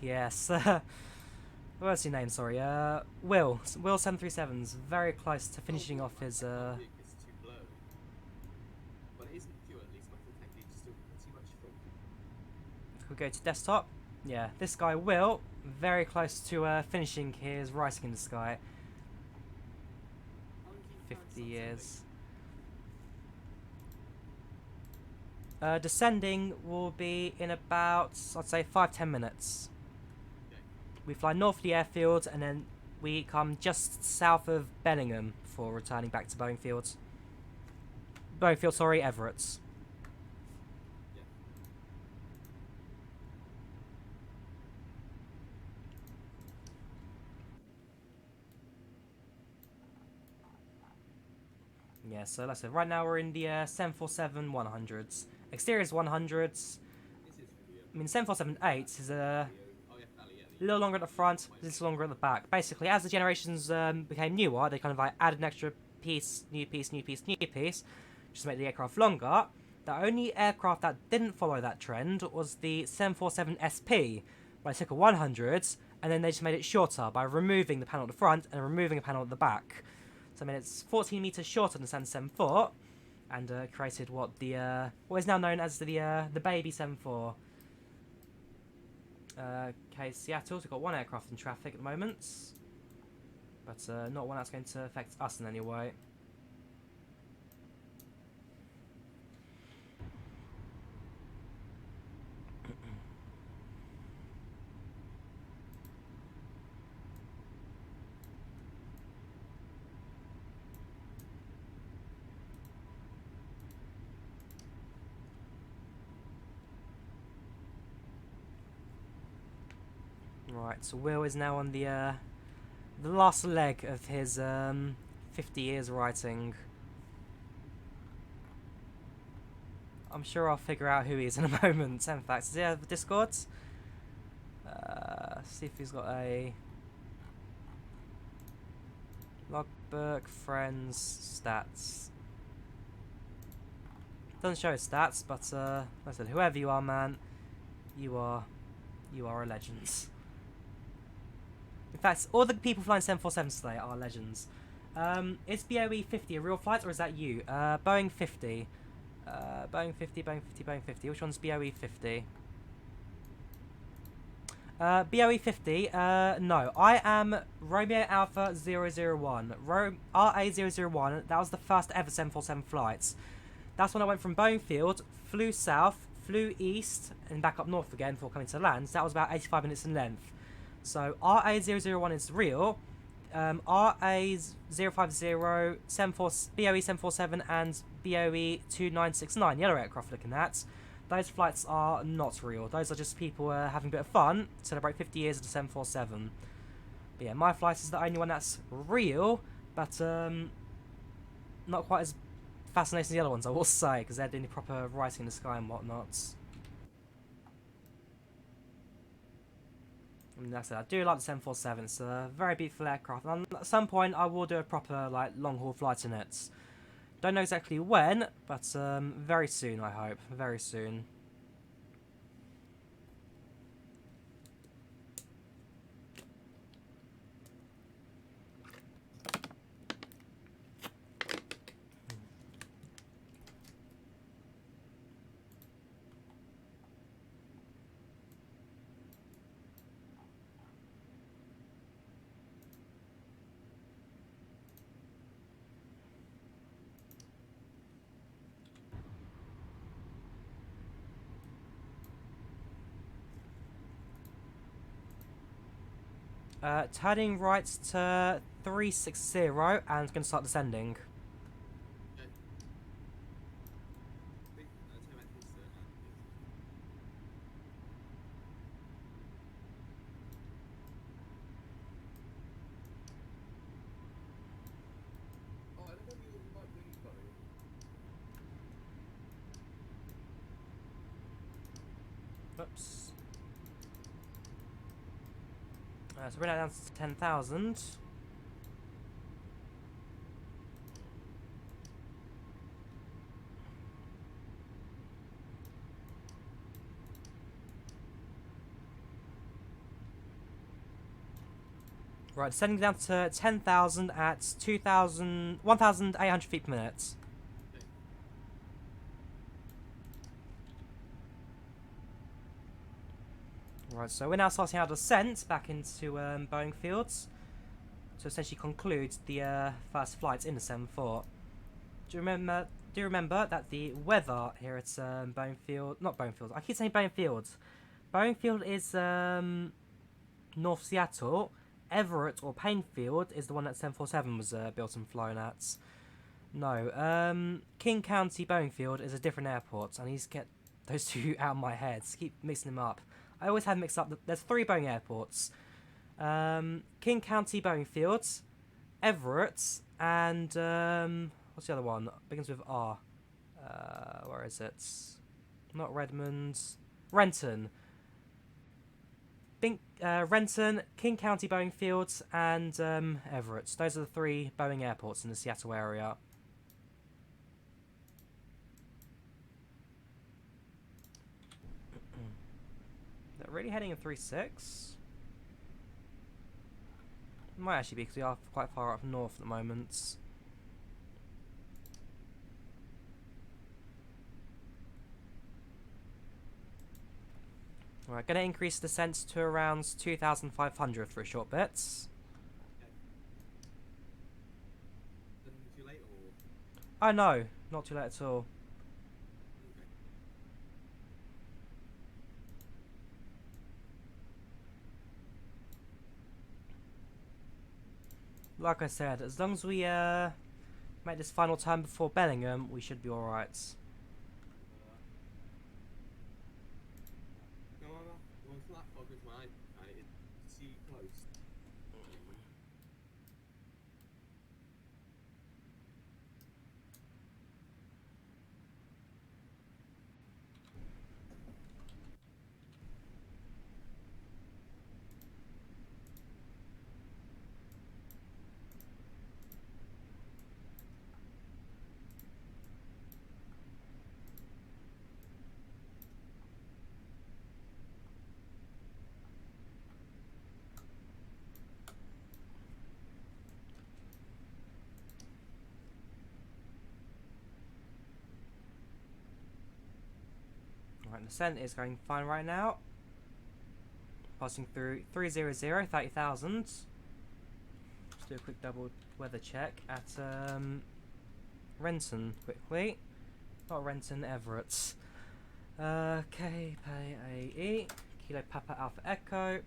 Yes. What's your name? Sorry. Will 737's very close to finishing off his. But it isn't pure, at least my full tank gauge is still pretty much full. If we go to desktop, yeah, this guy Will very close to finishing his Rising in the Sky. 50 years. Descending will be in about, I'd say, 5-10 minutes. Okay. We fly north of the airfield and then we come just south of Bellingham before returning back to Boeing Field. Boeing Field, sorry, Everett. Yeah, so like I said, right now we're in the 747-100s. Exterior is 100s. This is video. I mean, 747-8 is a Oh yeah, Valley, yeah. little longer at the front, a little longer at the back. Basically, as the generations became newer, they kind of like added an extra piece, new piece, new piece, new piece, just to make the aircraft longer. The only aircraft that didn't follow that trend was the 747 SP, where they took a 100 and then they just made it shorter by removing the panel at the front and removing a panel at the back. So I mean, it's 14 meters shorter than the 774, and created what is now known as the baby 74. Okay, Seattle's got one aircraft in traffic at the moment, but not one that's going to affect us in any way. Right, so Will is now on the last leg of his 50 years writing. I'm sure I'll figure out who he is in a moment. In fact, does he have a Discord? See if he's got a logbook, friends, stats. Doesn't show his stats, but like I said, whoever you are, man, you are a legend. In fact, all the people flying 747s today are legends. Is BOE 50 a real flight, or is that you? Boeing 50. Boeing 50, Boeing 50, Boeing 50. Which one's BOE 50? BOE 50, no. I am Romeo Alpha 001. RA001, that was the first ever 747 flight. That's when I went from Boeing Field, flew south, flew east, and back up north again before coming to land. So that was about 85 minutes in length. So RA001 is real. RA050, BOE 747, and BOE 2969, yellow aircraft looking at. Those flights are not real. Those are just people having a bit of fun to celebrate 50 years of the 747. But yeah, my flight is the only one that's real, but not quite as fascinating as the other ones, I will say, because they're doing the proper writing in the sky and whatnot. I mean, that's it. I do like the 747. It's a very beautiful aircraft. And at some point, I will do a proper like long-haul flight in it. Don't know exactly when, but very soon, I hope. Very soon. Turning right to 360 and going to start descending. Okay. Wait, tell me about his please. Oh, I don't know if you might wing sorry. Oops. So we're now down to 10,000. Right, descending down to 10,000 at 1,800 feet per minute. Okay. Right, so we're now starting our descent back into Boeing Fields to essentially conclude the first flight in the 74. Do you remember that the weather here at Boeing Field, not Boeing Field, I keep saying Boeing Fields. Boeing Field is North Seattle, Everett or Painfield is the one that 747 was built and flown at. No, King County Boeing Field is a different airport. I need to get those two out of my head. Keep mixing them up. I always have mixed up. There's 3 Boeing airports. King County Boeing Field, Everett, and what's the other one? Begins with R. Where is it? Not Redmond. Renton. Renton, King County Boeing Fields, and Everett. Those are the 3 Boeing airports in the Seattle area. They're really heading in 3.6? Might actually be because we are quite far up north at the moment. Alright, going to increase descent to around 2,500 for a short bit. Okay. Then too late or? Oh no, not too late at all. Okay. Like I said, as long as we make this final turn before Bellingham, we should be alright. No, well, it's not that far because my it's too close. Alright, descent is going fine right now. Passing through 300, 30,000. Just do a quick double weather check at Renton quickly. Not Renton, Everett. KPAE, Kilo Papa Alpha Echo.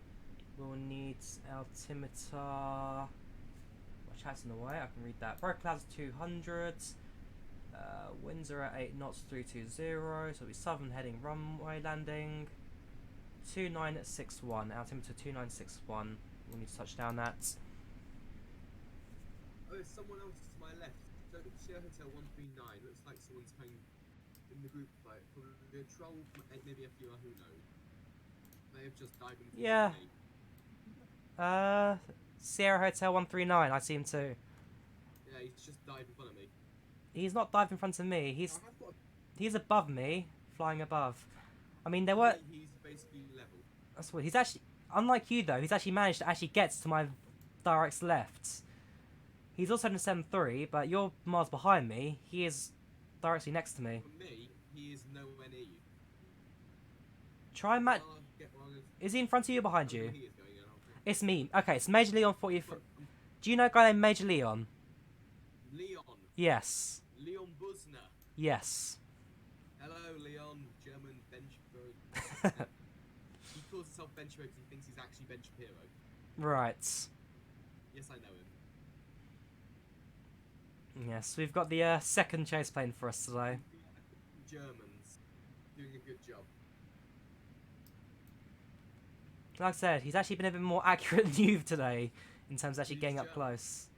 We'll need altimeter. My chat's in the way, I can read that. Broken clouds 200. Winds are at 8 knots, 320. So it'll be southern heading runway landing. 2961, altimeter 2961. We'll need to touch down that. Oh, there's someone else to my left. Don't Sierra Hotel 139. Looks like someone's playing in the group fight. Probably a troll, maybe a few, who knows. May have just dived into Yeah. me. Sierra Hotel 139, I see him too. Yeah, he's just dived in front of me. He's not dived in front of me, I have got he's above me, flying above. I mean, there a, were... he's basically level. That's what he's actually... Unlike you though, he's actually managed to actually get to my direct left. He's also in a 7.3, but you're miles behind me. He is directly next to me. For me, he is nowhere near you. Try and match... I'll get one of- Is he in front of you or behind you? He is going in, I'll take It's me. Okay, it's Major Leon 40... it. Do you know a guy named Major Leon? Leon. Yes. Leon Busner. Yes. Hello, Leon. German bench pro. He calls himself Ben Shapiro because he thinks he's actually Ben Shapiro. Right. Yes, I know him. Yes, we've got the second chase plane for us today. Germans doing a good job. Like I said, he's actually been a bit more accurate than you today in terms of actually getting up close.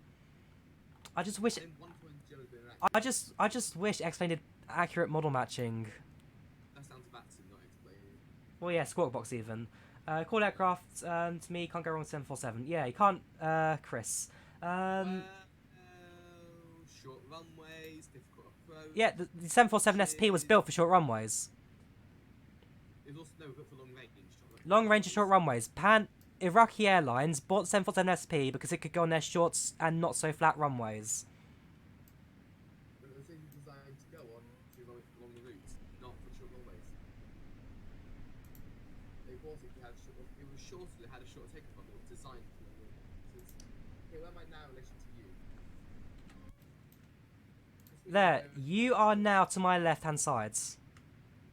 I just wish... Then one point German's been accurate. I just wish X-Plane did accurate model matching. That sounds Batson, not explaining. Well, yeah, Squawk Box even. Call aircraft, to me, can't go wrong with 747. Yeah, you can't, Chris. Short runways, difficult approach. Yeah, the 747 SP was built for short runways. It's also no built for long range. Long range and short runways. Iraqi Airlines bought 747 SP because it could go on their shorts and not so flat runways. But it was designed to go on to long routes, not for short runways. They bought it, it was shorter, they had a short takeoff on it, it was designed for long routes. Okay, where am I now in relation to you? There, you are now to my left-hand side.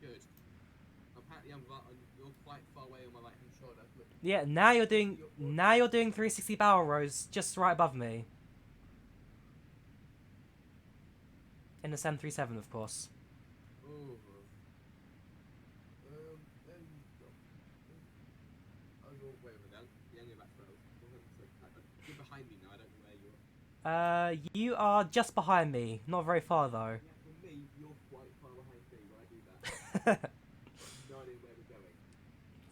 Good. Apparently you're quite far away on my right hand shoulder. Look. Yeah, now you're doing 360 barrel rolls just right above me. In the 737, of course. Oh. There you go. Oh, wait a minute. Yeah, you're back 12. You're behind me now. I don't know where you are. You are just behind me. Not very far though. Yeah, for me, you're quite far behind me when I do that. No idea where we're going.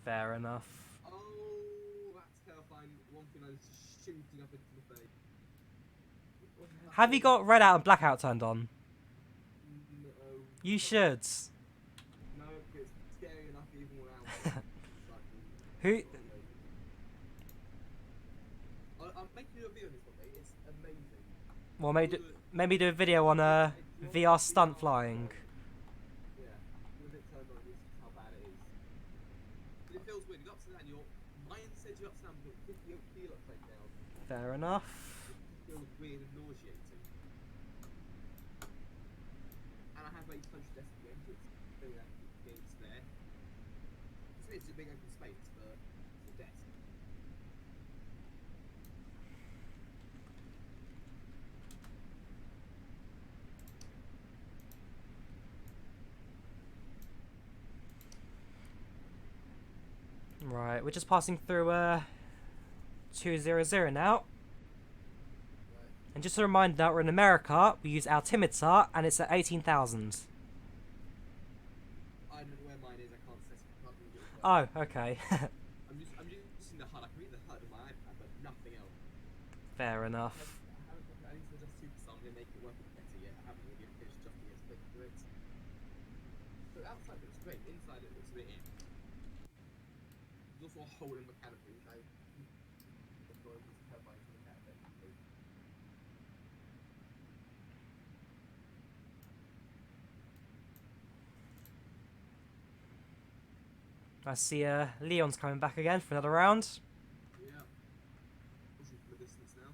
Fair enough. Oh, that's terrifying. One thing I was just shooting up into the face. Have you got red out and blackout turned on? No. You should. No, it's scary enough even without Who? I'm making a video on this one, mate. It's amazing. Well, maybe do a video on VR stunt flying. Yeah, with it turned on, this is how bad it is. But it feels weird. You're upside down. Your mind says you're upside down, but you don't feel upside down. Fair enough. It feels weird and nauseating. And I have a social desk at the end, so it's very that it's there. It's a big open space for the desk. Right, we're just passing through 200 now. Right. And just a reminder that we're in America, we use altimeter and it's at 18,000. I don't know where mine is. I can't specify. Oh, okay. I'm just using the HUD. I can read the HUD on my iPad, but nothing else. Fair enough. I need to adjust Superstar and make it work a bit better yet. I haven't really finished adjusting it, but do it. So outside it looks great. Inside it looks a bit in. There's also a hole in the canopy, which I thought was terrifying to look at. I see Leon's coming back again for another round. Yeah. Pushing from a distance now.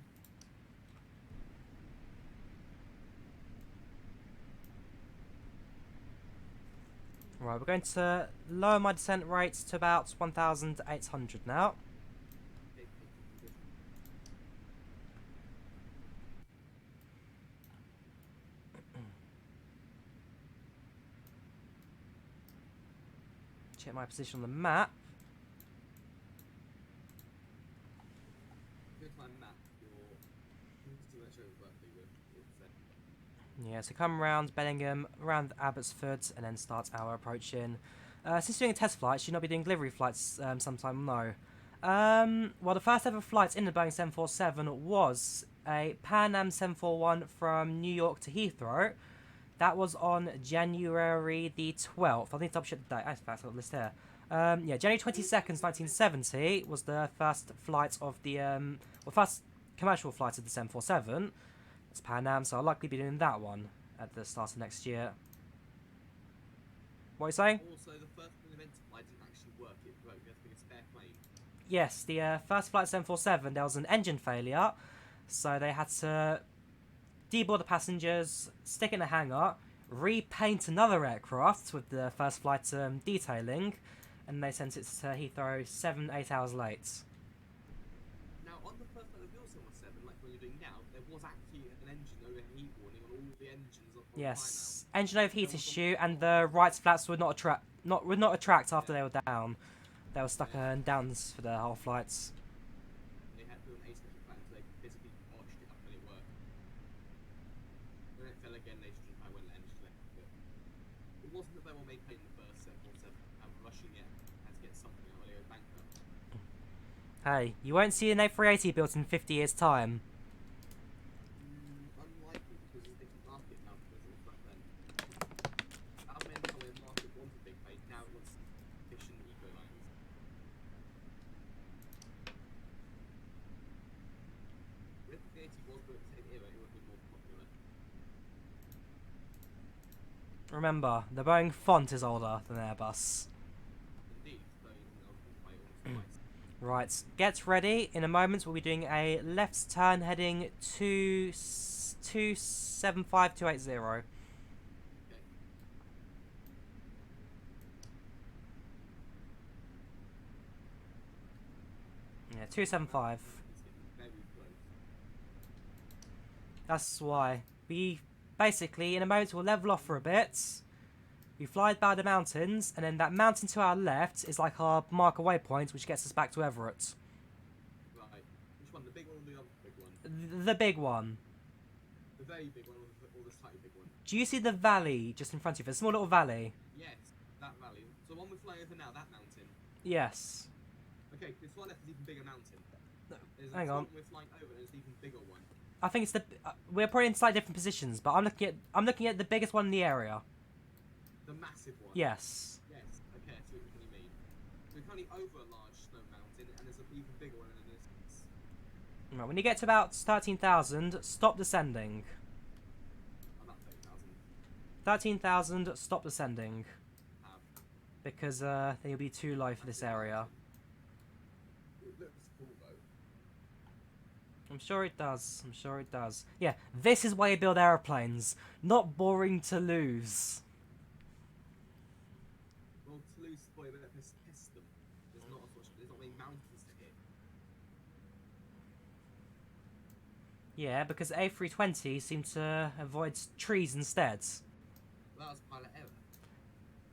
Right, we're going to lower my descent rates to about 1,800 now. Okay, good. Check my position on the map. Go to my map. Too much over Berkeley with Yeah, so come round Bellingham, around Abbotsford, and then start our approaching. Since doing a test flight, should not be doing delivery flights sometime, no. Well, the first ever flight in the Boeing 747 was a Pan Am 741 from New York to Heathrow. That was on January the 12th. I need to double check the date. I've got the list here. Yeah, January 22nd, 1970 was the first flight of the, first commercial flight of the 747. It's Pan Am, so I'll likely be doing that one at the start of next year. What are you saying? Also, the first event flight didn't actually work. It broke. We had to bring a spare plane. Yes, the first flight 747, there was an engine failure, so they had to deboard the passengers, stick it in a hangar, repaint another aircraft with the first flight detailing, and they sent it to Heathrow 7-8 hours late. Now, on the first flight of your 717, like when you're doing now, there was actually an engine overheat warning on all the engines on Yes, engine overheat issue, and the right flaps would not attract after they were down. They were stuck in downs for the whole flights. They had to do an asymmetric plan, so they physically polished it up and it worked. When it fell again, they just I went and just left it. It wasn't that they were made pain in the first 747 and rushing it had to get something out when they were bankrupt. Hey, you won't see an A380 built in 50 years' time. Unlikely, because there's a different market now because it was back then. Our men come in, market wanted big plane, now it wants efficient eco lines. If the 80 was built in the same era, it would have been more popular. Remember, the Boeing font is older than Airbus. Indeed, so by almost twice. Right, get ready. In a moment, we'll be doing a left turn heading to 275280. Okay. 275. It's getting very close. That's why. We basically, in a moment, will level off for a bit. We fly by the mountains, and then that mountain to our left is like our marker waypoint, which gets us back to Everett. Right. Which one? The big one or the other big one? The big one. The very big one or the slightly big one? Do you see the valley just in front of you? A small little valley. Yes, that valley. So the one we're flying over now, that mountain. Yes. Okay, this one left is even bigger mountain. There's Hang on. one we're flying over, and there's an even bigger one. I think it's the. We're probably in slightly different positions, but I'm looking at the biggest one in the area. The massive one. Yes. Yes. Okay, I see what you mean. We're currently over a large snow mountain, and there's an even bigger one in the distance. Right, when you get to about 13,000, stop descending. I'm at 30,000. 13,000, stop descending. Have. Because then you'll be too low for this area. It looks cool though. I'm sure it does. I'm sure it does. Yeah, this is why you build aeroplanes. Not boring to lose. Well, Toulouse is probably better to test them. There's not many mountains to hit. Yeah, because A320 seem to avoid trees instead. Well, that was pilot error.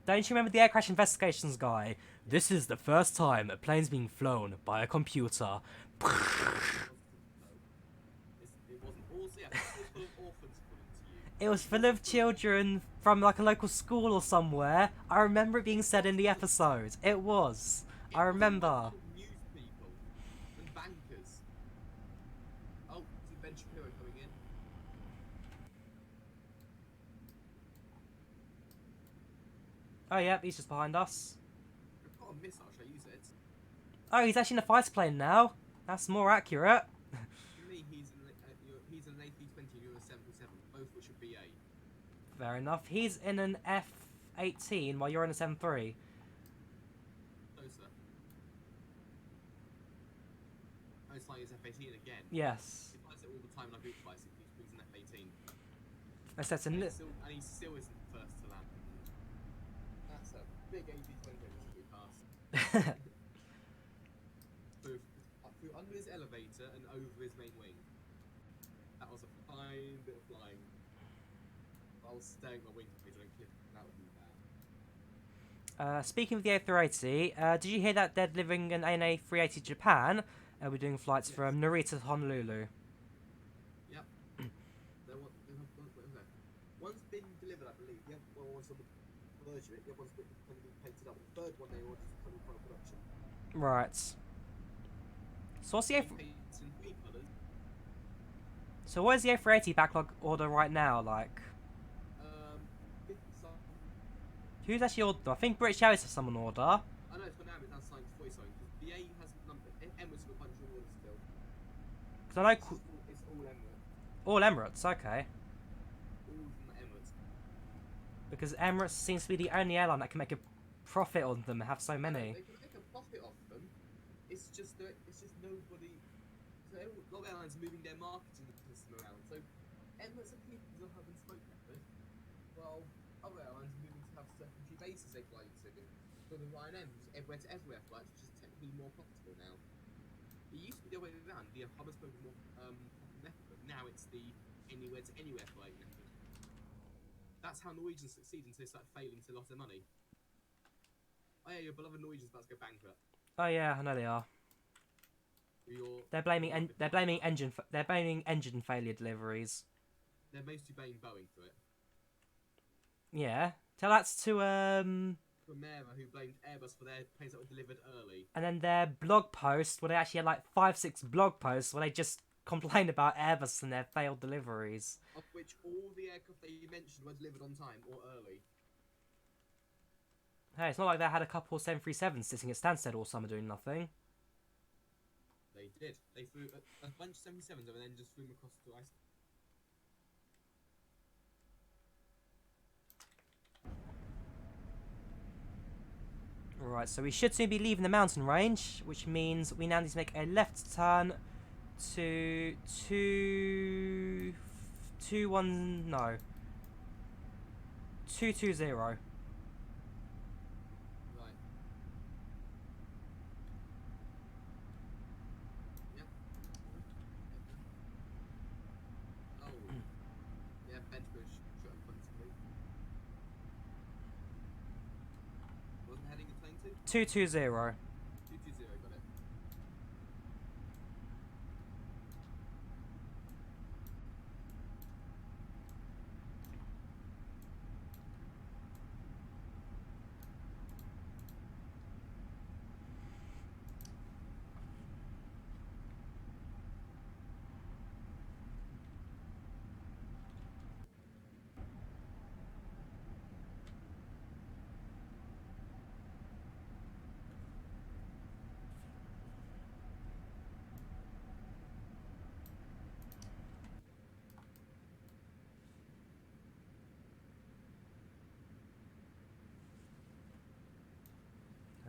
Don't you remember the air crash investigations guy? This is the first time a plane's being flown by a computer. It wasn't also, yeah, it was full of orphans coming to you. It was full of children from like a local school or somewhere. I remember it being said in the episode. It was. I remember. News people and bankers. Oh, see Ben Shapiro coming in. Oh, yeah, he's just behind us. I've got a missile, should I use it? Oh, he's actually in a fighter plane now. That's more accurate. For me, he's an A320 and you're a 747, both which are BA. Fair enough. He's in an F-18 while you're in a 7-3. Closer. Oh, it's like his F-18 again. Yes. He flies it all the time and I boot flies it. He brings an F-18. That's And he still isn't the first to land. That's a big A320 that we passed. Flew under his elevator and over his main wing. That was a fine bit of flying. I was staring at my wing and clipping that would be bad. Speaking of the A380, did you hear that they're delivering an ANA 380 to Japan? We're doing flights from Narita to Honolulu. Yep. One's been delivered, I believe. The other one's on the verge of it. The other one's been painted up. The third one they ordered is coming from production. Right. So what's the Paints in 3 colours. So what is the A380 backlog order right now like? Some. Who's actually ordered? I think British Airways has someone order. I know it's for now, but that's signed for something because BA has number. Emirates got a bunch of orders still. Because I know It's all Emirates. all Emirates. Okay. All from the Emirates. Because Emirates seems to be the only airline that can make a profit on them and have so many. They can make a profit off them. It's just nobody. So a lot of airlines are moving their marketing system around. So Emirates are people who haven't spoken with. Well, other airlines are moving to have secondary bases they fly to. So the Ryanair's everywhere to everywhere flights, which is technically more profitable now. It used to be the other way around. The hub and spoke more profitable method, but now it's the anywhere to anywhere flight method. That's how Norwegians succeed until they start failing to lose their money. Oh yeah, your beloved Norwegians about to go bankrupt. Oh yeah, I know they are. They're blaming engine failure deliveries. They're mostly blaming Boeing for it. Yeah, tell that to Primera, who blamed Airbus for their planes that were delivered early. And then their blog post where they actually had like 5-6 blog posts where they just complained about Airbus and their failed deliveries. Of which all the aircraft that you mentioned were delivered on time or early. Hey, it's not like they had a couple of 737s sitting at Stansted all summer doing nothing. They did. They flew a bunch of 77s and then just flew them across to Iceland. Right, so we should soon be leaving the mountain range, which means we now need to make a left turn to 220. Right. 220. 220, got it.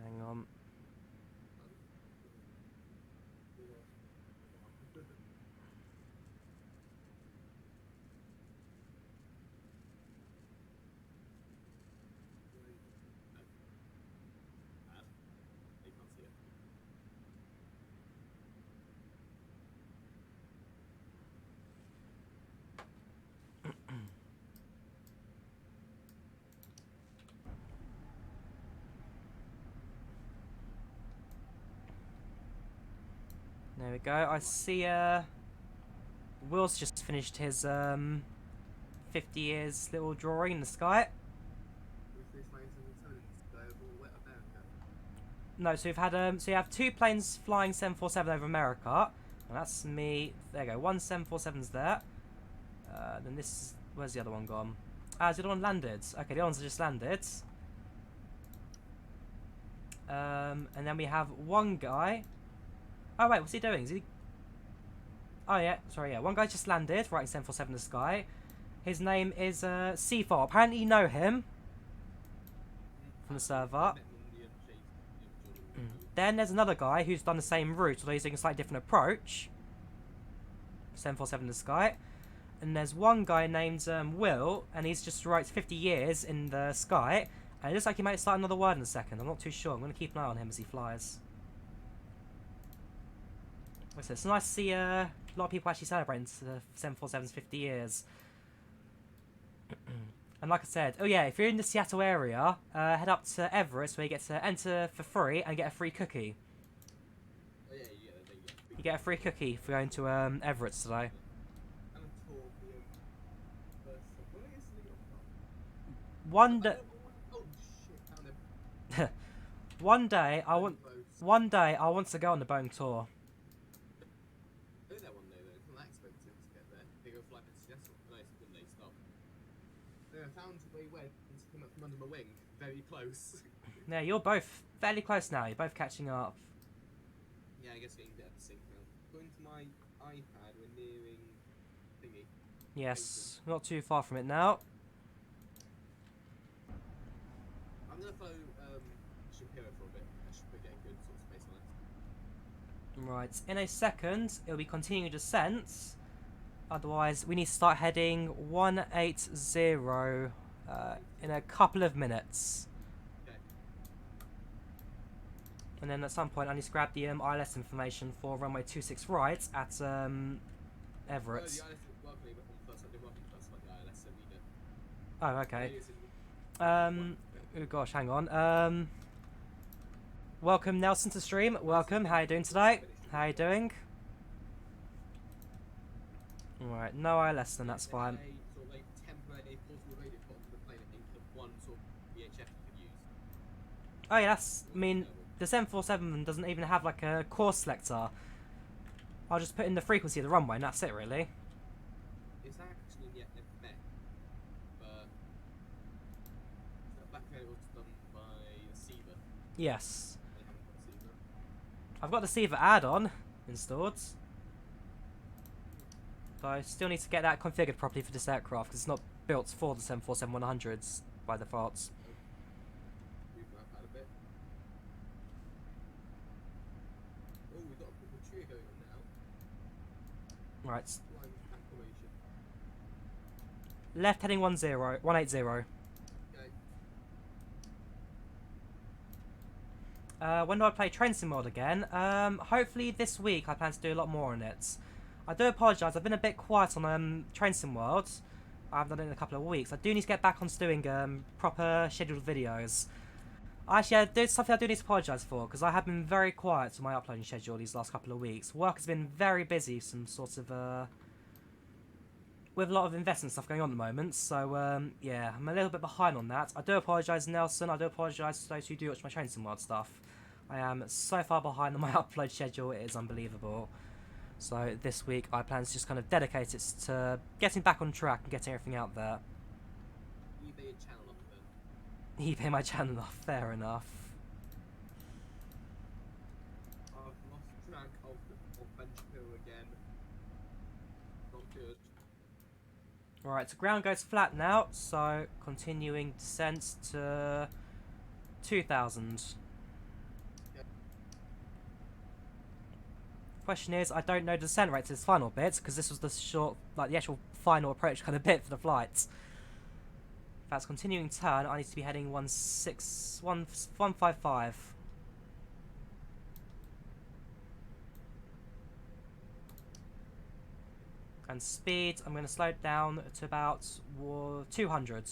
Hang on. They can't see it. There we go. I see. Will's just finished his 50 years little drawing in the sky. We've finished my 747's, so all wet America. No, so we've had so you have 2 planes flying 747 over America. And that's me. There you go. 1 747's there. Then this is, where's the other one gone? Ah, is the other one landed? Okay, the other ones are just landed. And then we have one guy. Oh wait, what's he doing? Is he? Oh yeah, sorry, yeah. One guy just landed, right in 747 in the sky. His name is C4. Apparently you know him from the server. Then there's another guy who's done the same route, although he's taking a slightly different approach. 747 in the sky. And there's one guy named Will, and he's just writes 50 years in the sky. And it looks like he might start another word in a second. I'm not too sure. I'm going to keep an eye on him as he flies. What's this? It's nice to see a lot of people actually celebrating 747's 50 years. And like I said, oh yeah, if you're in the Seattle area, head up to Everett where you get to enter for free and get a free cookie. Oh yeah, You get a free cookie for going to Everett today. And a tour for your first. What are you listening on? One day, Oh shit! Found him. one day I want to go on the Boeing tour. Go there one day though. It's not that expensive to get there. They go fly to Seattle. No, it's when they stop. I found where he went and came up from under my wing. Very close. Yeah, you're both fairly close now. You're both catching up. Yeah, I guess we can get the sync now. Going to my iPad, we're nearing thingy. Yes, not too far from it now. I'm gonna follow Shapiro for a bit. I should get a good sort of space on it. Right, in a second, it'll be continuing descent. Otherwise, we need to start heading 180 in a couple of minutes. Okay. And then at some point, I need to grab the ILS information for runway 26 right at Everett. No, the ILS didn't work on the first. I didn't work on the first flight. The ILS, so we did. Oh, okay. Oh gosh, hang on. Welcome, Nelson, to stream. Welcome. How you doing today? How you doing? Alright, no ILS then, that's fine. A sort of like temporary portable radio put onto the plane. I think the one sort of VHF you could use. Oh yeah, that's, I mean, the 747 doesn't even have like a course selector. I'll just put in the frequency of the runway and that's it really. It's actually yet never met, but back then it was done by Seaver. Yes. They haven't got Seaver. I've got the Seaver add-on installed. But I still need to get that configured properly for this aircraft because it's not built for the 747-100s by default. Move that out a bit. Oh, we've got a proper trio going on now. Right. Flying pack formation. Left heading 180. Okay. When do I play Train Sim World again? Hopefully this week I plan to do a lot more on it. I do apologise, I've been a bit quiet on Train Sim World. I haven't done it in a couple of weeks. I do need to get back on doing proper scheduled videos. Actually, there's something I do need to apologise for, because I have been very quiet to my uploading schedule these last couple of weeks. Work has been very busy, some sort of, with a lot of investment stuff going on at the moment, so, yeah, I'm a little bit behind on that. I do apologise, Nelson, I do apologise to those who do watch my Train Sim World stuff. I am so far behind on my upload schedule, it is unbelievable. So, this week, I plan to just kind of dedicate it to getting back on track and getting everything out there. eBay your channel off then. eBay my channel off, fair enough. I've lost track of the bench hill again. Not good. Right, so ground goes flat now, so continuing descent to 2,000. Yep. Question is, I don't know the descent rate to this final bit, because this was the short, like the actual final approach kind of bit for the flight. If that's continuing turn, I need to be heading 155. And speed, I'm going to slow it down to about 200. Okay.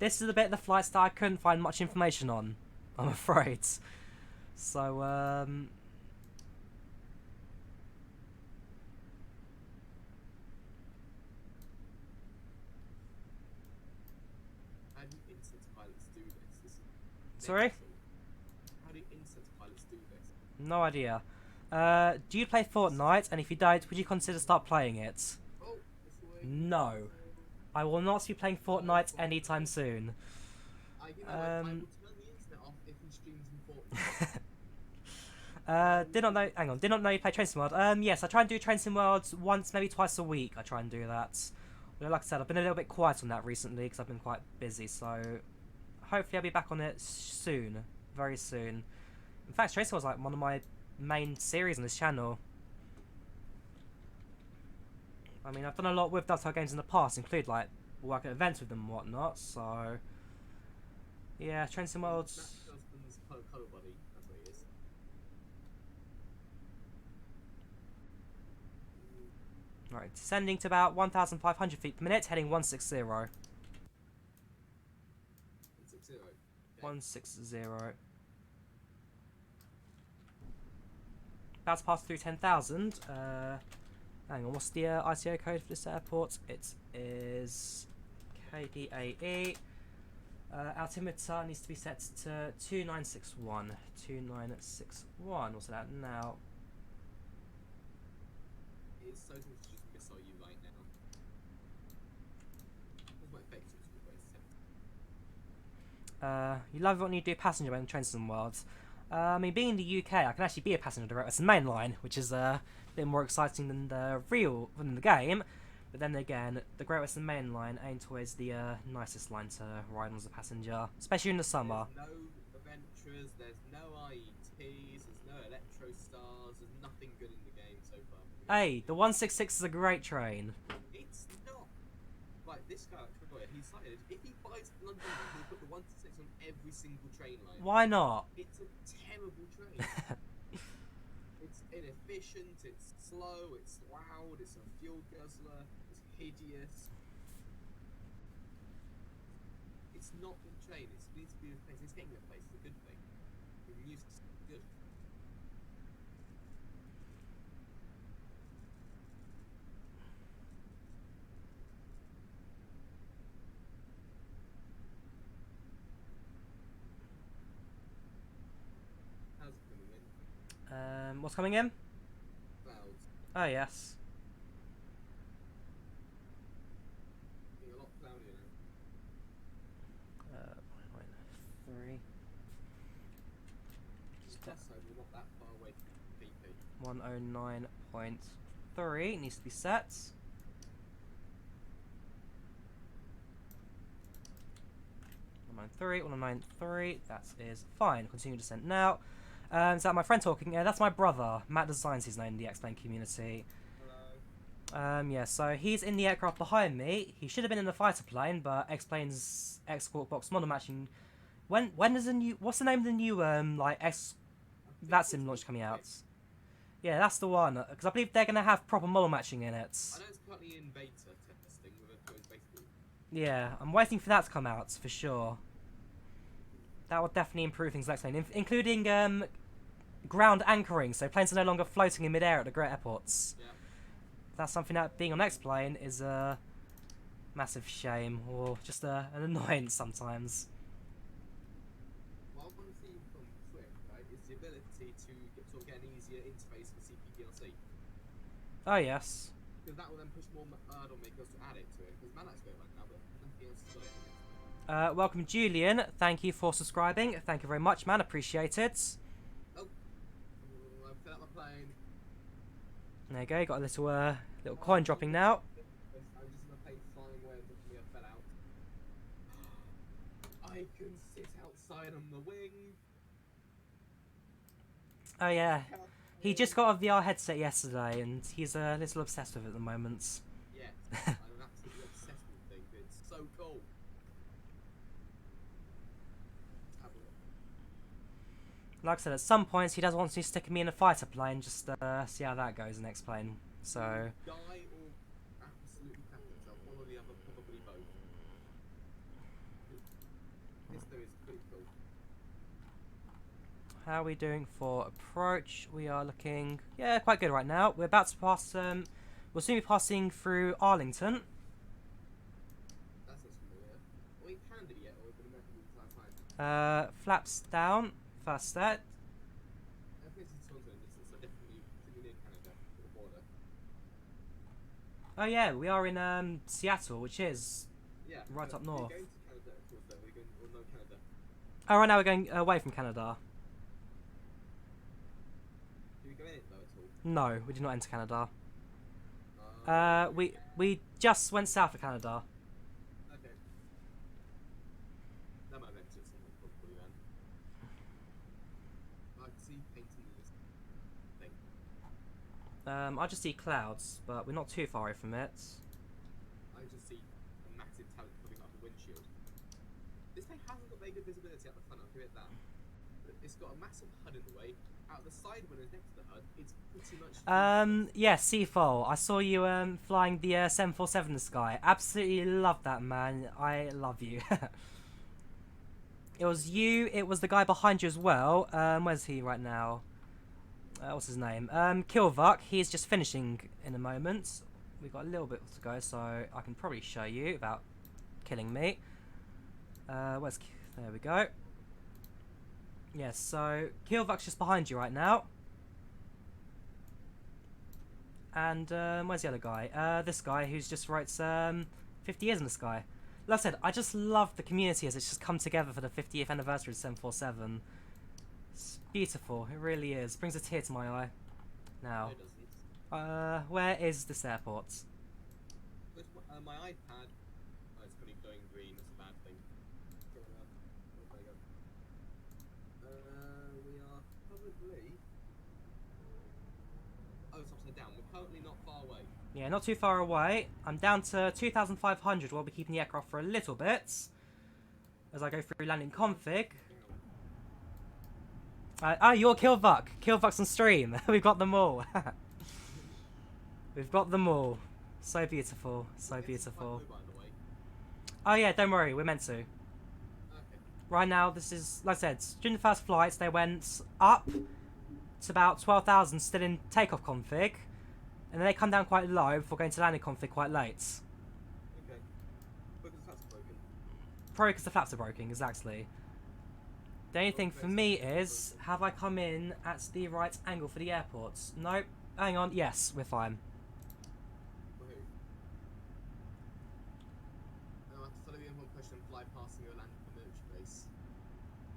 This is the bit of the flights that I couldn't find much information on, I'm afraid. So, How do instance pilots do this? This is Sorry? mental. How do instance pilots do this? no idea. Do you play Fortnite? And if you don't, would you consider start playing it? Oh, it's the way. No. I will not be playing Fortnite anytime soon. I will turn the internet off if he streams in Fortnite. Did not know. Hang on. Did not know you play Train Sim World. Yes, I try and do Train Sim World once, maybe twice a week. I try and do that. Well, like I said, I've been a little bit quiet on that recently because I've been quite busy. So hopefully I'll be back on it soon, very soon. In fact, Train Sim World's like one of my main series on this channel. I mean, I've done a lot with Dovetail games in the past, include like working at events with them and whatnot. So yeah, Train Sim World. Matt Johnston's colour body. That's what he is. Right, descending to about 1,500 feet per minute, heading 160. 160. Okay. 160. About to pass through 10,000. Hang on, what's the ICO code for this airport? It is KDAE. Altimeter needs to be set to 2961. 2961. What's that now? It's so tempting to just missile you right now. What's my effect? You love it when you do passenger when Train Sim World. I mean, being in the UK, I can actually be a passenger direct. It's the main line, which is a bit more exciting than the game. But then again, the Great Western Main Line ain't always the nicest line to ride on as a passenger, especially in the summer. There's no adventures, there's no IETs, there's no Electro Stars, there's nothing good in the game so far. Hey, the 166 is a great train. It's not. Like, this guy, he cited, if he buys London, he'll put the 166 on every single train line. Why not? It's a terrible train. It's inefficient, it's slow, it's loud, it's a fuel guzzler, it's hideous. It's not a train, it needs to be replaced. It's getting replaced, it's a good thing. The music's good. How's it coming in? What's coming in? Clouds. Oh, yes. Being a lot cloudier now. 0.3. The plus side, we're not that far away from PP. 109.3 needs to be set. 193, that is fine. Continue descent now. Is that my friend talking? That's my brother. Matt Designs his name in the X-Plane community. Hello. Yeah, so he's in the aircraft behind me. He should have been in the fighter plane, but X-Plane's export box model matching. When is the new? What's the name of the new that sim launch coming out? Yeah, that's the one. Because I believe they're gonna have proper model matching in it. I know it's currently in beta testing with a closed beta group. Yeah, I'm waiting for that to come out for sure. That will definitely improve things next plane, including ground anchoring, so planes are no longer floating in midair at the great airports. Yeah. That's something that being on next plane is a massive shame, or just an annoyance sometimes. What I want to see from Swift, right, is the ability to sort of get an easier interface for CPDLC. Oh yes. Because that will then push more on makers to add it to it. Because Manak's got it right now, but nothing else has got it in the next one. Welcome Julian, thank you for subscribing. Thank you very much, man, appreciate it. Oh, I've filled out my plane. There you go, got a little coin dropping now. I'm just in a plane flying away and looking me, I fell out. I can sit outside on the wing. Oh yeah, he just got a VR headset yesterday and he's a little obsessed with it at the moment. Yes, I'm absolutely obsessed with the thing. It's so cool. Have a look. Like I said, at some points he does want to stick me in a fighter plane, just see how that goes next plane. So Die or absolutely crap himself. One or the other, probably both. This though is pretty cool. how are we doing for approach? We are looking, yeah, quite good right now. We're about to pass, we'll soon be passing through Arlington. That sounds familiar. Are we Canada yet, or have we been American the entire time? Flaps down, first set. I think it's Toronto in distance, so definitely near Canada, at the border. Oh yeah, we are in Seattle, which is Yeah. right up north. We're going to Canada, of course, though. We're going, or no, Canada. Oh, right now we're going away from Canada. Do we go in it, though, at all? No, we did not enter Canada. Okay. We just went south of Canada. Okay. That might have entered something, probably, then. I can see painting this thing. I just see clouds, but we're not too far away from it. I just see a massive talent coming up the windshield. This thing hasn't got very good visibility out the front, I'll give it that. But it's got a massive HUD in the way. Out the side windows next to the HUD, it's pretty much... Yeah, Seafall. I saw you flying the 747 in the sky. Absolutely love that, man. I love you. It was you. It was the guy behind you as well. Where's he right now? What's his name? Kilvuk. He's just finishing in a moment. We've got a little bit to go, so I can probably show you without killing me. There we go. Yes, so Kilvuk's just behind you right now. And where's the other guy? This guy who's just writes 50 years in the sky. Like I said, I just love the community as it's just come together for the 50th anniversary of 747. It's beautiful, it really is. Brings a tear to my eye. Now, No, it doesn't. where is this airport? Where's my iPad? Oh, it's currently glowing green, that's a bad thing. There we go. We are probably... Oh, it's upside down. We're currently not far away. Yeah, not too far away. I'm down to 2,500. We'll be keeping the aircraft for a little bit as I go through landing config. You're Kilvuk. Kilvuk's on stream. We've got them all. We've got them all. So beautiful. So beautiful. Oh yeah, don't worry. We're meant to. Okay. Right now, this is, like I said, during the first flights, they went up to about 12,000 still in takeoff config. And then they come down quite low before going to landing config quite late. Okay. Because the flaps are broken. Probably because the flaps are broken, exactly. The only thing for me is, have I come in at the right angle for the airport? Nope. Hang on. Yes, we're fine. Woohoo. Now I have to follow you in one question and fly past you and land at the military base.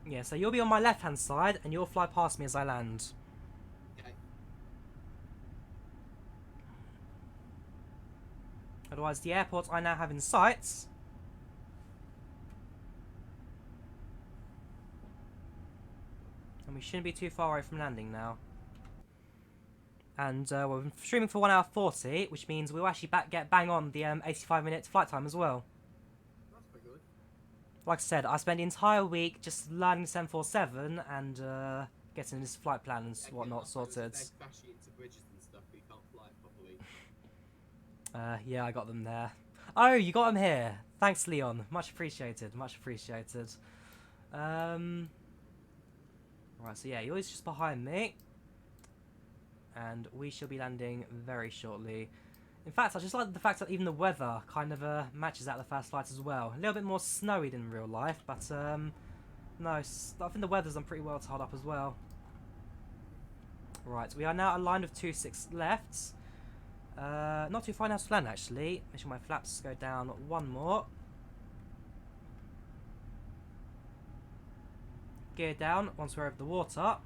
Yeah, so you'll be on my left-hand side, and you'll fly past me as I land. Okay. Otherwise, the airport I now have in sight. And we shouldn't be too far away from landing now. And we're streaming for 1 hour 40, which means we'll actually get bang on the 85-minute flight time as well. That's pretty good. Like I said, I spent the entire week just learning 747 and getting this flight plan and whatnot sorted. They're crashing into bridges and stuff, but you can't fly it properly. Yeah, I got them there. Oh, you got him here. Thanks, Leon. Much appreciated. Much appreciated. Right, so yeah, you're just behind me. And we shall be landing very shortly. In fact, I just like the fact that even the weather kind of matches out the first flight as well. A little bit more snowy than in real life, but no, I think the weather's done pretty well tied up as well. Right, we are now aligned with 26 lefts. Not too far now to land actually. Make sure my flaps go down one more. Gear down once we're over the water.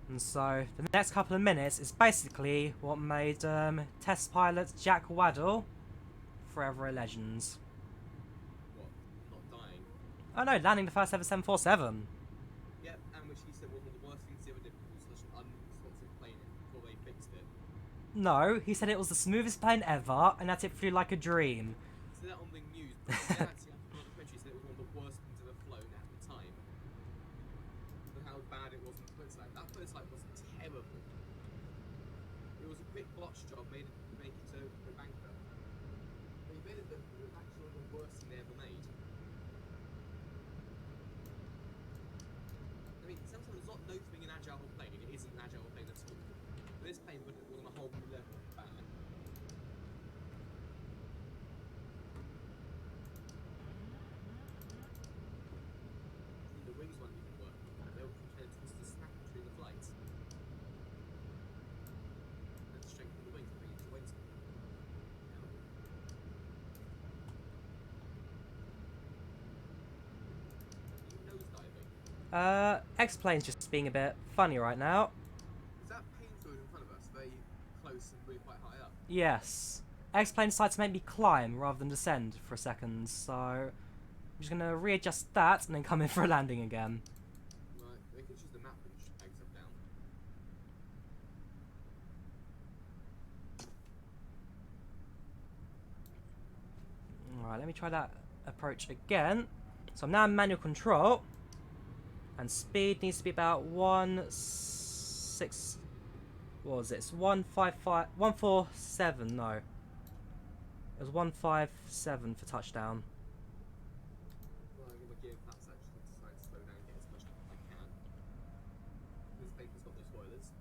And so the next couple of minutes is basically what made test pilot Jack Waddell forever a legend. What? Not dying? Oh no, landing the first ever 747. Yep, and which he said was one of the worst things he ever did because it was such an unresponsive plane before they fixed it. No, he said it was the smoothest plane ever and that it flew like a dream. He said that on the news, but he actually on the documentary said it was one of the worst things ever flown at the time. And how bad it was in the first flight. That first flight was terrible. It was a quick blotch job made it to go bankrupt. They made it actually the worst thing they ever made. I mean, sometimes it's not no thing an agile plane, it isn't an agile plane at all. But this plane was on a whole new level of bad. The wings weren't even working. They were trying to twist the snap between the flights. And to strengthen the wings to bring it to wings. X-Plane's just being a bit funny right now. Is that paint field in front of us very close and we're quite high up? Yes. X-Plane decided to make me climb rather than descend for a second, so I'm just going to readjust that and then come in for a landing again. Right, we can choose the map and just eggs up down. Alright, let me try that approach again. So I'm now in manual control. And speed needs to be about 1.6... What was it? It's 155... 147, no. It was 157 for touchdown. Well, I'm going to give that section to try and slow down and get as much as I can. This paper's got no spoilers.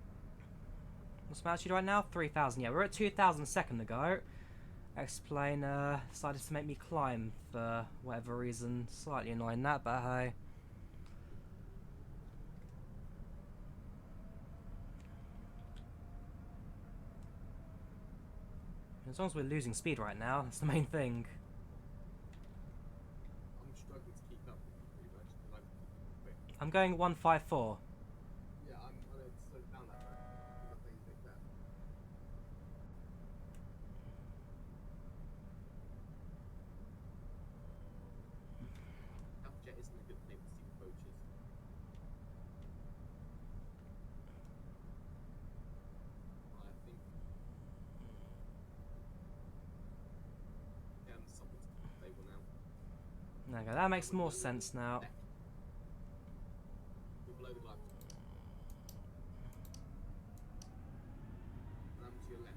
What's the altitude right now? 3,000. Yeah, we were at 2,000 a second ago. X-Plane decided to make me climb for whatever reason. Slightly annoying that, but hey. As long as we're losing speed right now, that's the main thing. I'm struggling to keep up with you pretty much because I'm quick. I'm going 154. Yeah, I'm going to slow down that time. I'm not playing like that. Jet isn't a good plane for steep approaches. I think. Yeah, I'm somewhat stable now. There we go, that makes more sense now. We're below the glide. And I'm to your left.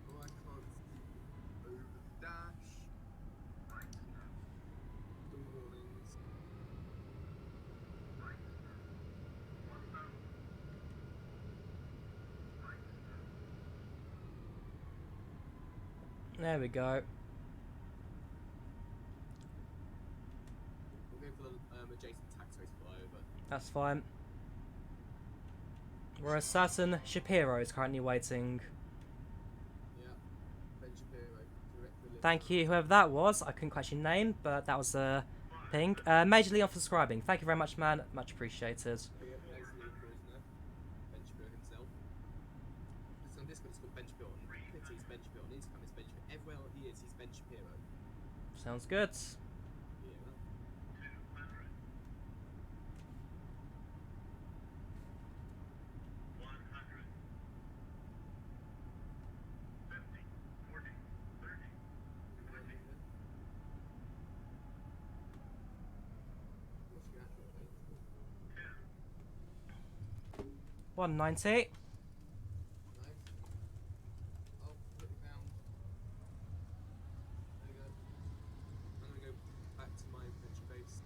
Oh, I can't see over the dash. The warnings. There we go. We'll go for the adjacent taxiways flyover. That's fine. Whereas certain Shapiro is currently waiting. Yeah. Ben Shapiro. Thank you, whoever that was. I couldn't quite your name, but that was a thing. Major Leon for subscribing. Thank you very much, man. Much appreciated. Ben Shapiro himself. This on Discord is called Ben Shapiro. On Twitter he's Ben Shapiro. On Instagram it's Ben Shapiro. Everywhere he is, he's Ben Shapiro. Sounds good. Yeah. 190. Nice. Oh, completely found. There we go. I'm gonna go back to my venture base.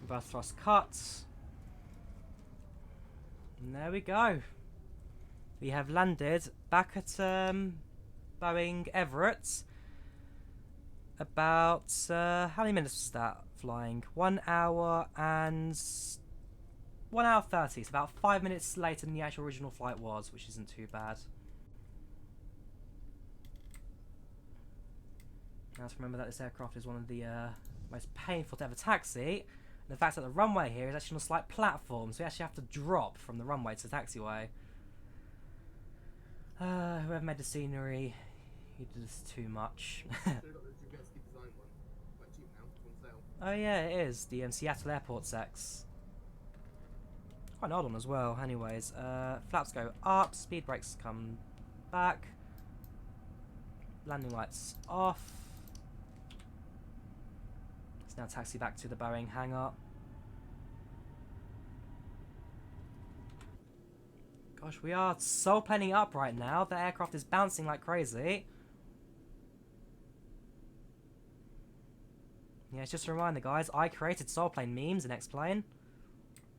Reverse thrust cuts. And there we go. We have landed back at Boeing Everett. About how many minutes was that flying? 1 hour and 1 hour 30. So about 5 minutes later than the actual original flight was, which isn't too bad. Now let's remember that this aircraft is one of the most painful to ever taxi. And the fact that the runway here is actually on a slight platform, so we actually have to drop from the runway to the taxiway. Whoever made the scenery, he did this too much. Design one. Quite cheap now, on sale. Oh yeah, it is the Seattle Airport Sex. Quite an old one as well. Anyways, flaps go up, speed brakes come back, landing lights off. Let's now taxi back to the Boeing hangar. Gosh, we are so planing up right now. The aircraft is bouncing like crazy. Yeah, it's just a reminder, guys. I created soul plane memes in X-Plane.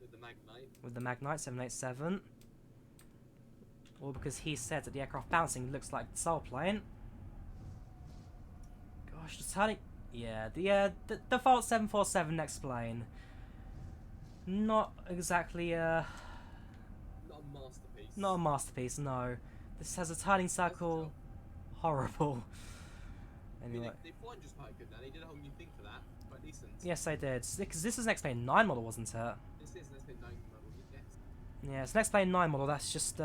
With the Magnite. With the Magnite 787. All because he said that the aircraft bouncing looks like the soul plane. Gosh, just turning... Yeah, the default 747 X-Plane. Not exactly, Not a masterpiece. Not a masterpiece, no. This has a turning circle. Horrible. Anyway. I mean, the 400's quite good now. They did a whole new thing for that. Quite decent. Yes, they did. Because this is an X-Plane 9 model, wasn't it? This is an S9 model, yes. Yeah, it's an X-Plane 9 model. That's just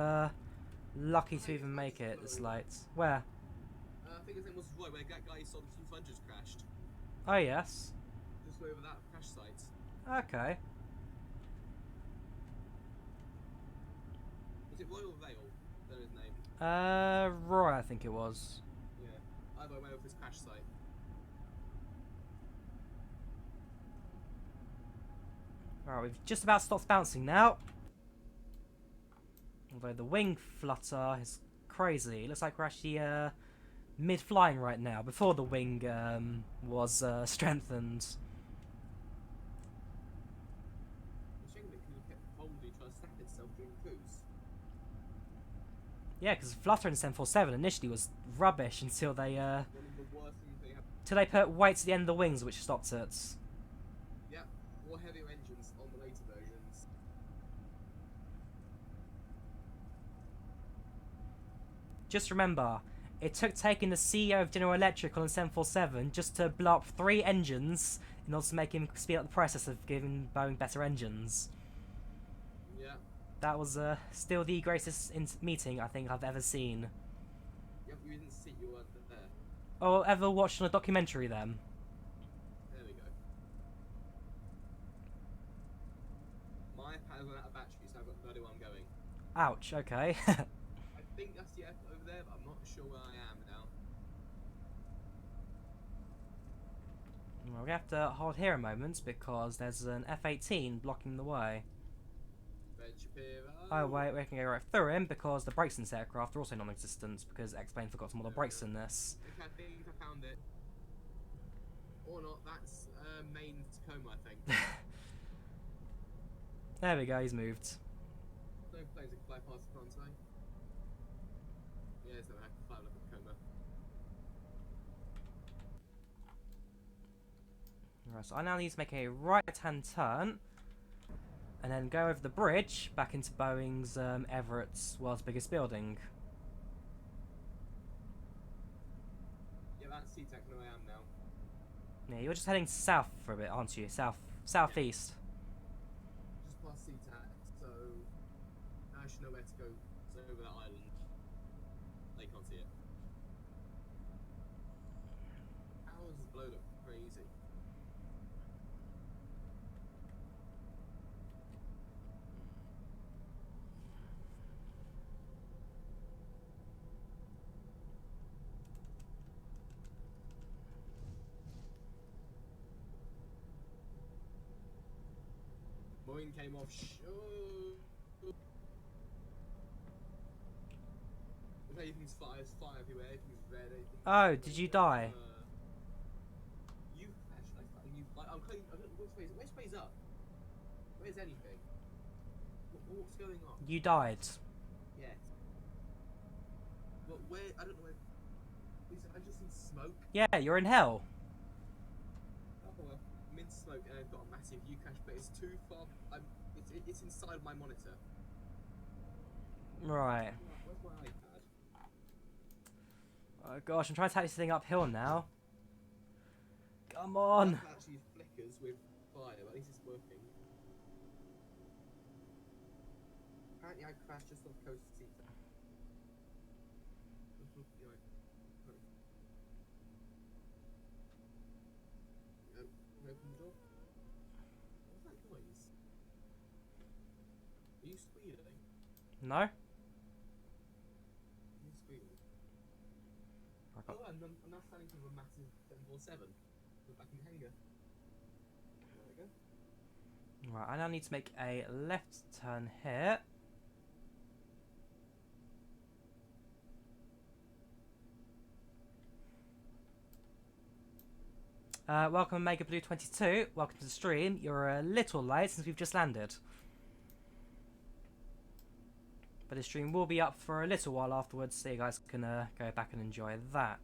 lucky to even make it this late. Where? I think his name was Roy, where that guy saw the 200's crashed. Oh, yes. Just over that crash site. Okay. Was it Roy or Vale? That was his name. Roy, I think it was. Yeah. Either way, with his crash site. Alright, we've just about stopped bouncing now. Although the wing flutter is crazy. It looks like we're actually mid-flying right now, before the wing was strengthened. The shame that it kept boldly trying to snap itself during cruise. Yeah, because flutter in 747 initially was rubbish until they One of the worst things they have. till they put weights at the end of the wings, which stopped it. Yeah, more heavier engines on the later versions. Just remember, it took taking the CEO of General Electric on the 747 just to blow up 3 engines in order to make him speed up the process of giving Boeing better engines. Yeah. That was still the greatest meeting I think I've ever seen. Yep, you didn't see you weren't there. Or ever watched on a documentary then. There we go. My iPad ran out of battery, so I've got no idea where I'm going. Ouch, okay. I think that's the airport over there, but I'm not sure where I am now. Well, we have to hold here a moment because there's an F-18 blocking the way. Ben Shapiro. Oh wait, we can go right through him because the brakes in this aircraft are also non-existent because X-Plane forgot to model brakes in this. Okay, I think I found it. Or not, that's main Tacoma, I think. There we go, he's moved. No planes that can fly past the front today. Yeah, so I can fly like a Tacoma. Right, so I now need to make a right-hand turn and then go over the bridge back into Boeing's Everett's world's biggest building. Yeah, that's SeaTac where I am now. Yeah, you're just heading south for a bit, aren't you? Southeast. Just past SeaTac, so now I should know where to go. So over that island. They can't see it. How does this blow look crazy? Boeing came off. Oh. Everything's fire, there's fire everywhere. Everything's red. Everything's Oh, did you die? You crashed. I'm clean. I don't know which way's up. Where's anything? What's going on? You died. Yes. But where? I don't know where. I just see smoke. Yeah, you're in hell. Oh well, I'm in smoke and I've got a massive U crash, but it's too far. It's inside my monitor. Right. Where's my iPad? Oh gosh, I'm trying to take this thing uphill now. Come on. That actually flickers with fire, but at least it's working. Apparently I crashed just off coast seat. Open the door. What's that noise? Are you squealing? No? Are you squealing? Oh, I'm now standing with a massive 747. We're back in the hangar. There we go. Right, I now need to make a left turn here. Welcome Mega Blue 22. Welcome to the stream. You're a little late since we've just landed. But the stream will be up for a little while afterwards, so you guys can go back and enjoy that.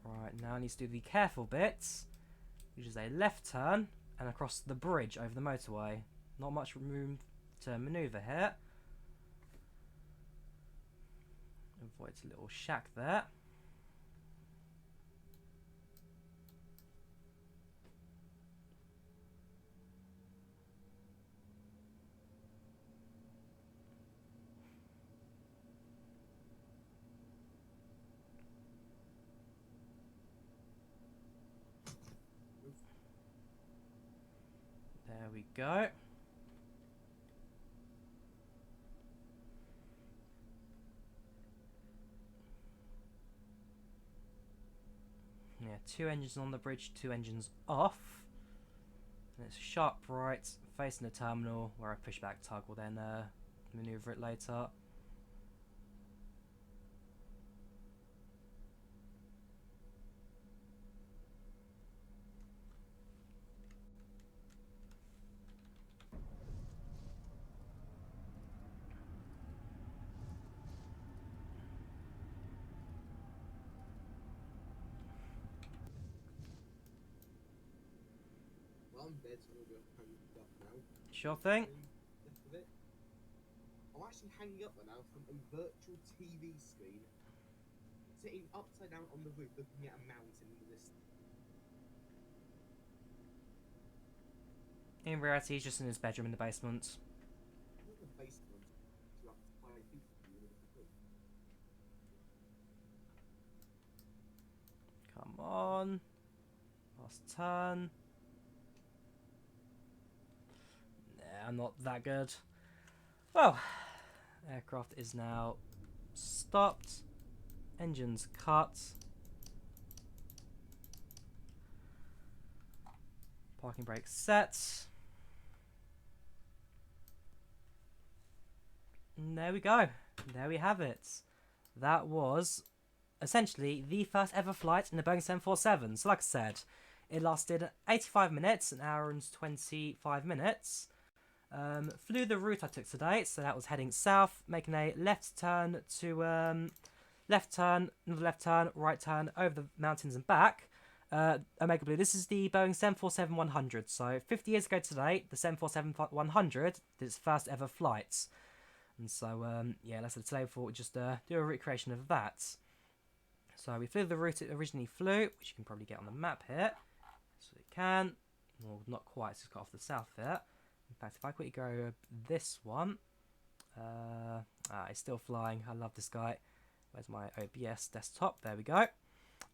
Right, now I need to do the careful bits, which is a left turn and across the bridge over the motorway. Not much room to manoeuvre here. Avoid a little shack there. There we go. Yeah, 2 engines on the bridge, 2 engines off. And it's sharp right, facing the terminal, where a pushback tug will then manoeuvre it later. Well, I'm dead, so I'm going to hang up now. Sure thing. Left of it. I'm actually hanging up now from a virtual TV screen, sitting upside down on the roof, looking at a mountain in the distance. In reality, he's just in his bedroom in the basement. I'm in the basement. It's like 5 feet from you. Come on. Last turn. Nah, I'm not that good. Well, aircraft is now stopped. Engines cut. Parking brake set. And there we go. There we have it. That was essentially the first ever flight in the Boeing 747. So like I said, it lasted 85 minutes, an hour and 25 minutes. Flew the route I took today, so that was heading south, making a left turn to left turn, another left turn, right turn, over the mountains and back. Omega Blue, this is the Boeing 747-100. So 50 years ago today, the 747-100 did its first ever flights. And so, yeah, let's say today we thought we'd just do a recreation of that. So we flew the route it originally flew, which you can probably get on the map here. So we can. Well, not quite, it's just got off the south there. In fact, if I quickly go this one, it's still flying. I love this guy. Where's my OBS desktop? There we go.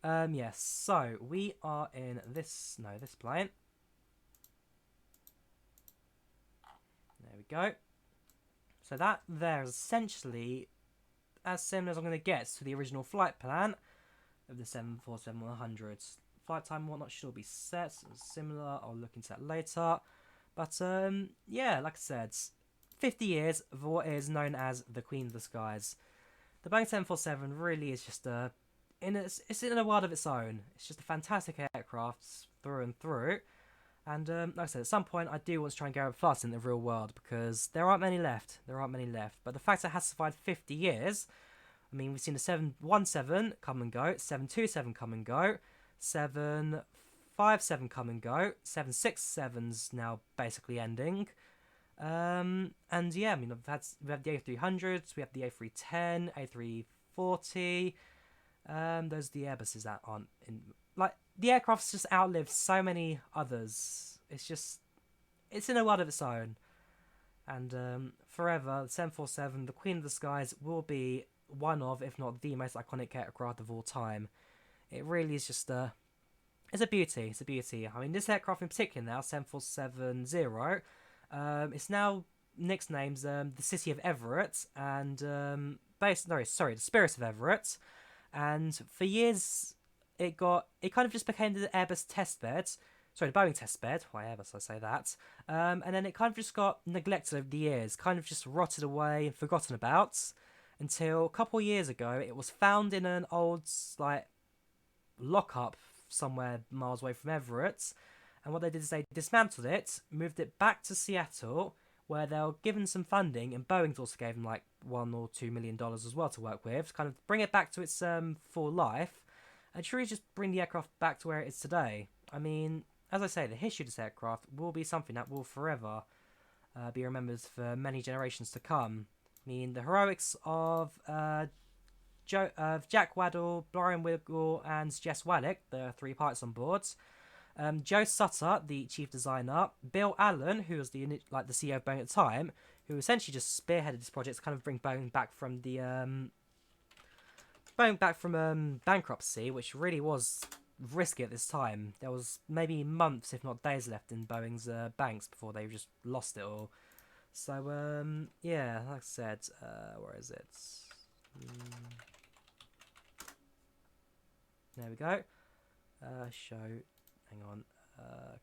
Yes, so we are in this plane. There we go. So that there is essentially as similar as I'm going to get to the original flight plan. of the 747-100s. Flight time and whatnot should all be set, similar. I'll look into that later. But yeah, like I said, 50 years of what is known as the Queen of the Skies. The Boeing 747 really is just it's in a world of its own. It's just a fantastic aircraft through and through. And like I said, at some point I do want to try and go up fast in the real world because there aren't many left. But the fact that it has survived 50 years, I mean, we've seen the 717 come and go, 727 come and go, 757 come and go, 767's now basically ending. And yeah, I mean, we have the A300s, we have the A310, A340. Those are the Airbuses that aren't in. Like, the aircraft's just outlived so many others. It's in a world of its own. And forever, the 747, the Queen of the Skies, will be one of, if not the most iconic aircraft of all time. It really is just it's a beauty. It's a beauty. I mean, this aircraft in particular now, 747-0, it's now nicknamed the City of Everett and the Spirit of Everett. And for years, it kind of just became the Airbus testbed. Sorry, the Boeing testbed. Why Airbus? I say that. And then it kind of just got neglected over the years, kind of just rotted away and forgotten about, until a couple of years ago, it was found in an old lockup somewhere miles away from Everett. And what they did is they dismantled it, moved it back to Seattle, where they were given some funding, and Boeing also gave them like $1 or $2 million as well to work with, to kind of bring it back to its full life, and truly just bring the aircraft back to where it is today. I mean, as I say, the history of this aircraft will be something that will forever be remembered for many generations to come. I mean, the heroics of Jack Waddell, Brian Wiggle, and Jess Wallach, the three pilots on board. Joe Sutter, the chief designer, Bill Allen, who was the CEO of Boeing at the time, who essentially just spearheaded this project to kind of bring Boeing back from bankruptcy, which really was risky at this time. There was maybe months, if not days, left in Boeing's banks before they just lost it all. So yeah, like I said, where is it? There we go. Show. Hang on.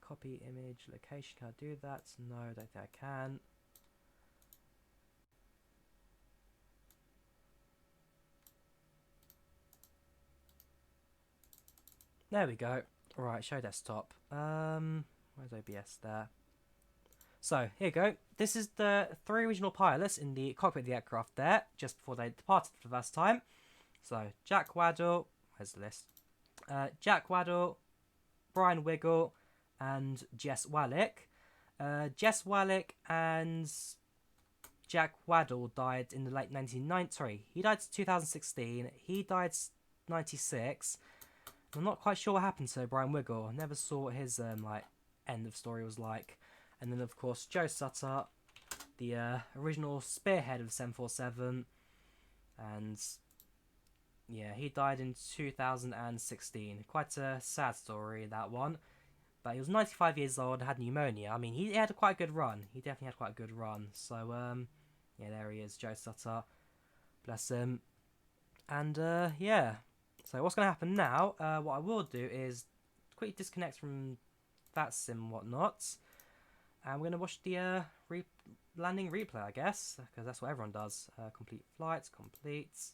Copy image location. Can I do that? No, I don't think I can. There we go. Right, show desktop. Where's OBS there? So, here you go. This is the three original pilots in the cockpit of the aircraft there, just before they departed for the first time. So, Jack Waddell. Where's the list? Jack Waddell, Brian Wiggle, and Jess Wallach. Jess Wallach and Jack Waddell died in the late 1990s. Sorry, he died in 2016. He died 96. I'm not quite sure what happened to Brian Wiggle. I never saw what his end of story was like. And then of course Joe Sutter, the original spearhead of the 747, and yeah, he died in 2016. Quite a sad story, that one. But he was 95 years old, had pneumonia. I mean, he had quite a good run. He definitely had quite a good run. So, yeah, there he is, Joe Sutter. Bless him. And, yeah. So, what's going to happen now, what I will do is quickly disconnect from that sim and whatnot. And we're going to watch the landing replay, I guess, because that's what everyone does. Complete flights, complete.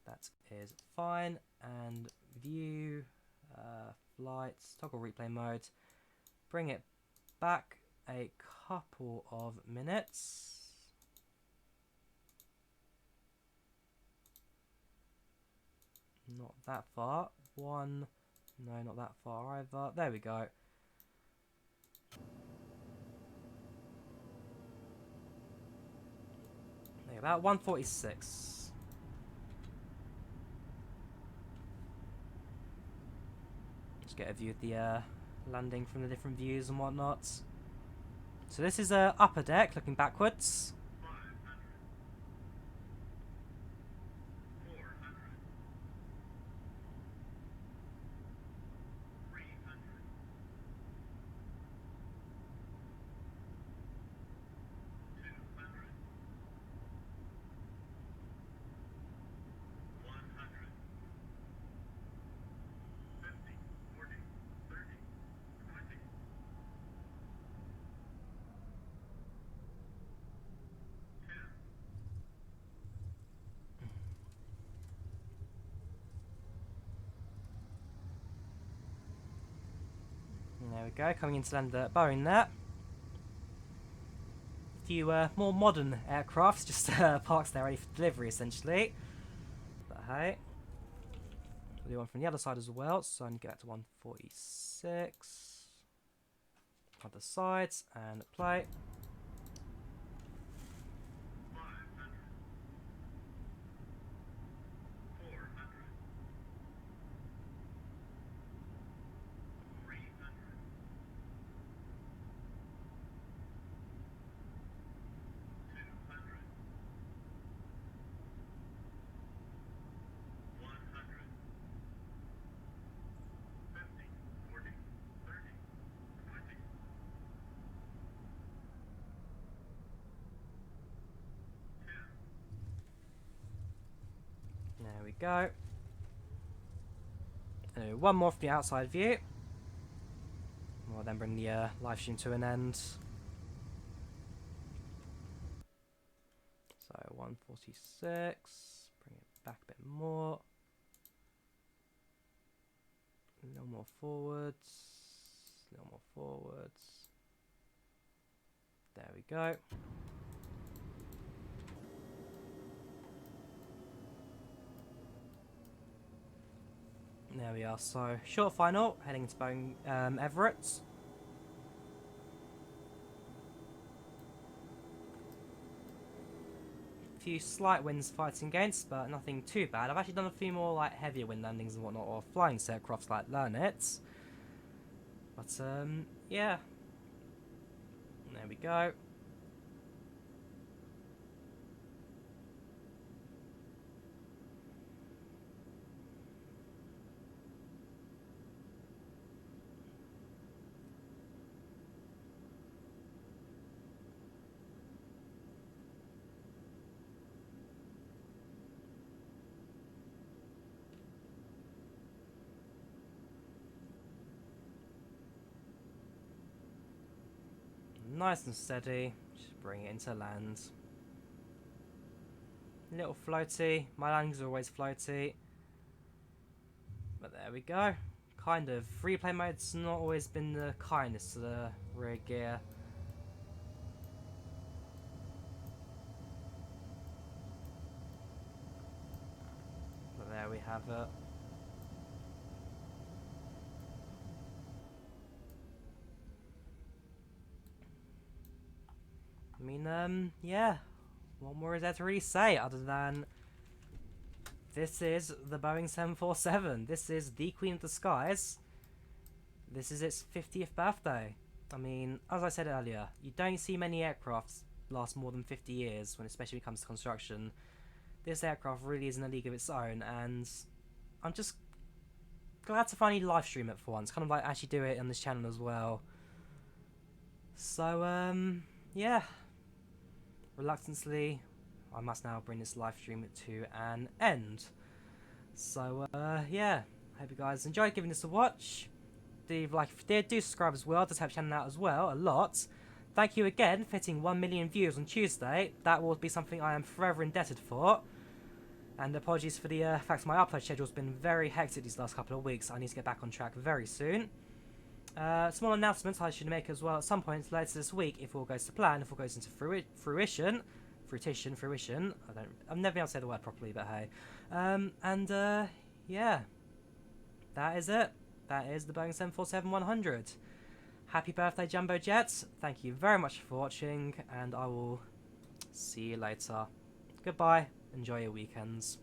That is fine. And view, flights, toggle replay mode. Bring it back a couple of minutes. Not that far. No, not that far either. There we go. Okay, about 146. Get a view of the landing from the different views and whatnot. So this is upper deck, looking backwards. go, coming into land at Boeing there. A few more modern aircrafts, just parked there ready for delivery essentially. But hey, we'll do one from the other side as well, so I need to get back to 146. Other sides, and play. There we go. One more from the outside view. We'll then bring the live stream to an end. So 146. Bring it back a bit more. A little more forwards. A little more forwards. There we go. There we are, so short final, heading to Boeing Everett. A few slight winds fighting against, but nothing too bad. I've actually done a few more like heavier wind landings and whatnot, or flying aircrafts like Learnets. But yeah. There we go. Nice and steady, just bring it into land. Little floaty, my landings are always floaty. But there we go. Kind of, replay mode's not always been the kindest to the rear gear. But there we have it. I mean, yeah, what more is there to really say other than this is the Boeing 747. This is the Queen of the Skies. This is its 50th birthday. I mean, as I said earlier, you don't see many aircrafts last more than 50 years, when especially when it comes to construction. This aircraft really is in a league of its own, and I'm just glad to finally live stream it for once. Kind of like actually do it on this channel as well. So, yeah. Reluctantly, I must now bring this live stream to an end. So, yeah, hope you guys enjoyed giving this a watch. Do like if you did, do subscribe as well. Does help channel out as well a lot. Thank you again for hitting 1 million views on Tuesday. That will be something I am forever indebted for. And apologies for the fact my upload schedule's been very hectic these last couple of weeks. I need to get back on track very soon. Small announcements I should make as well at some point later this week if all goes to plan, if all goes into fruition. I've never been able to say the word properly, but hey. Yeah, that is it. That is the Boeing 747-100. Happy birthday, Jumbo Jets. Thank you very much for watching, and I will see you later. Goodbye. Enjoy your weekends.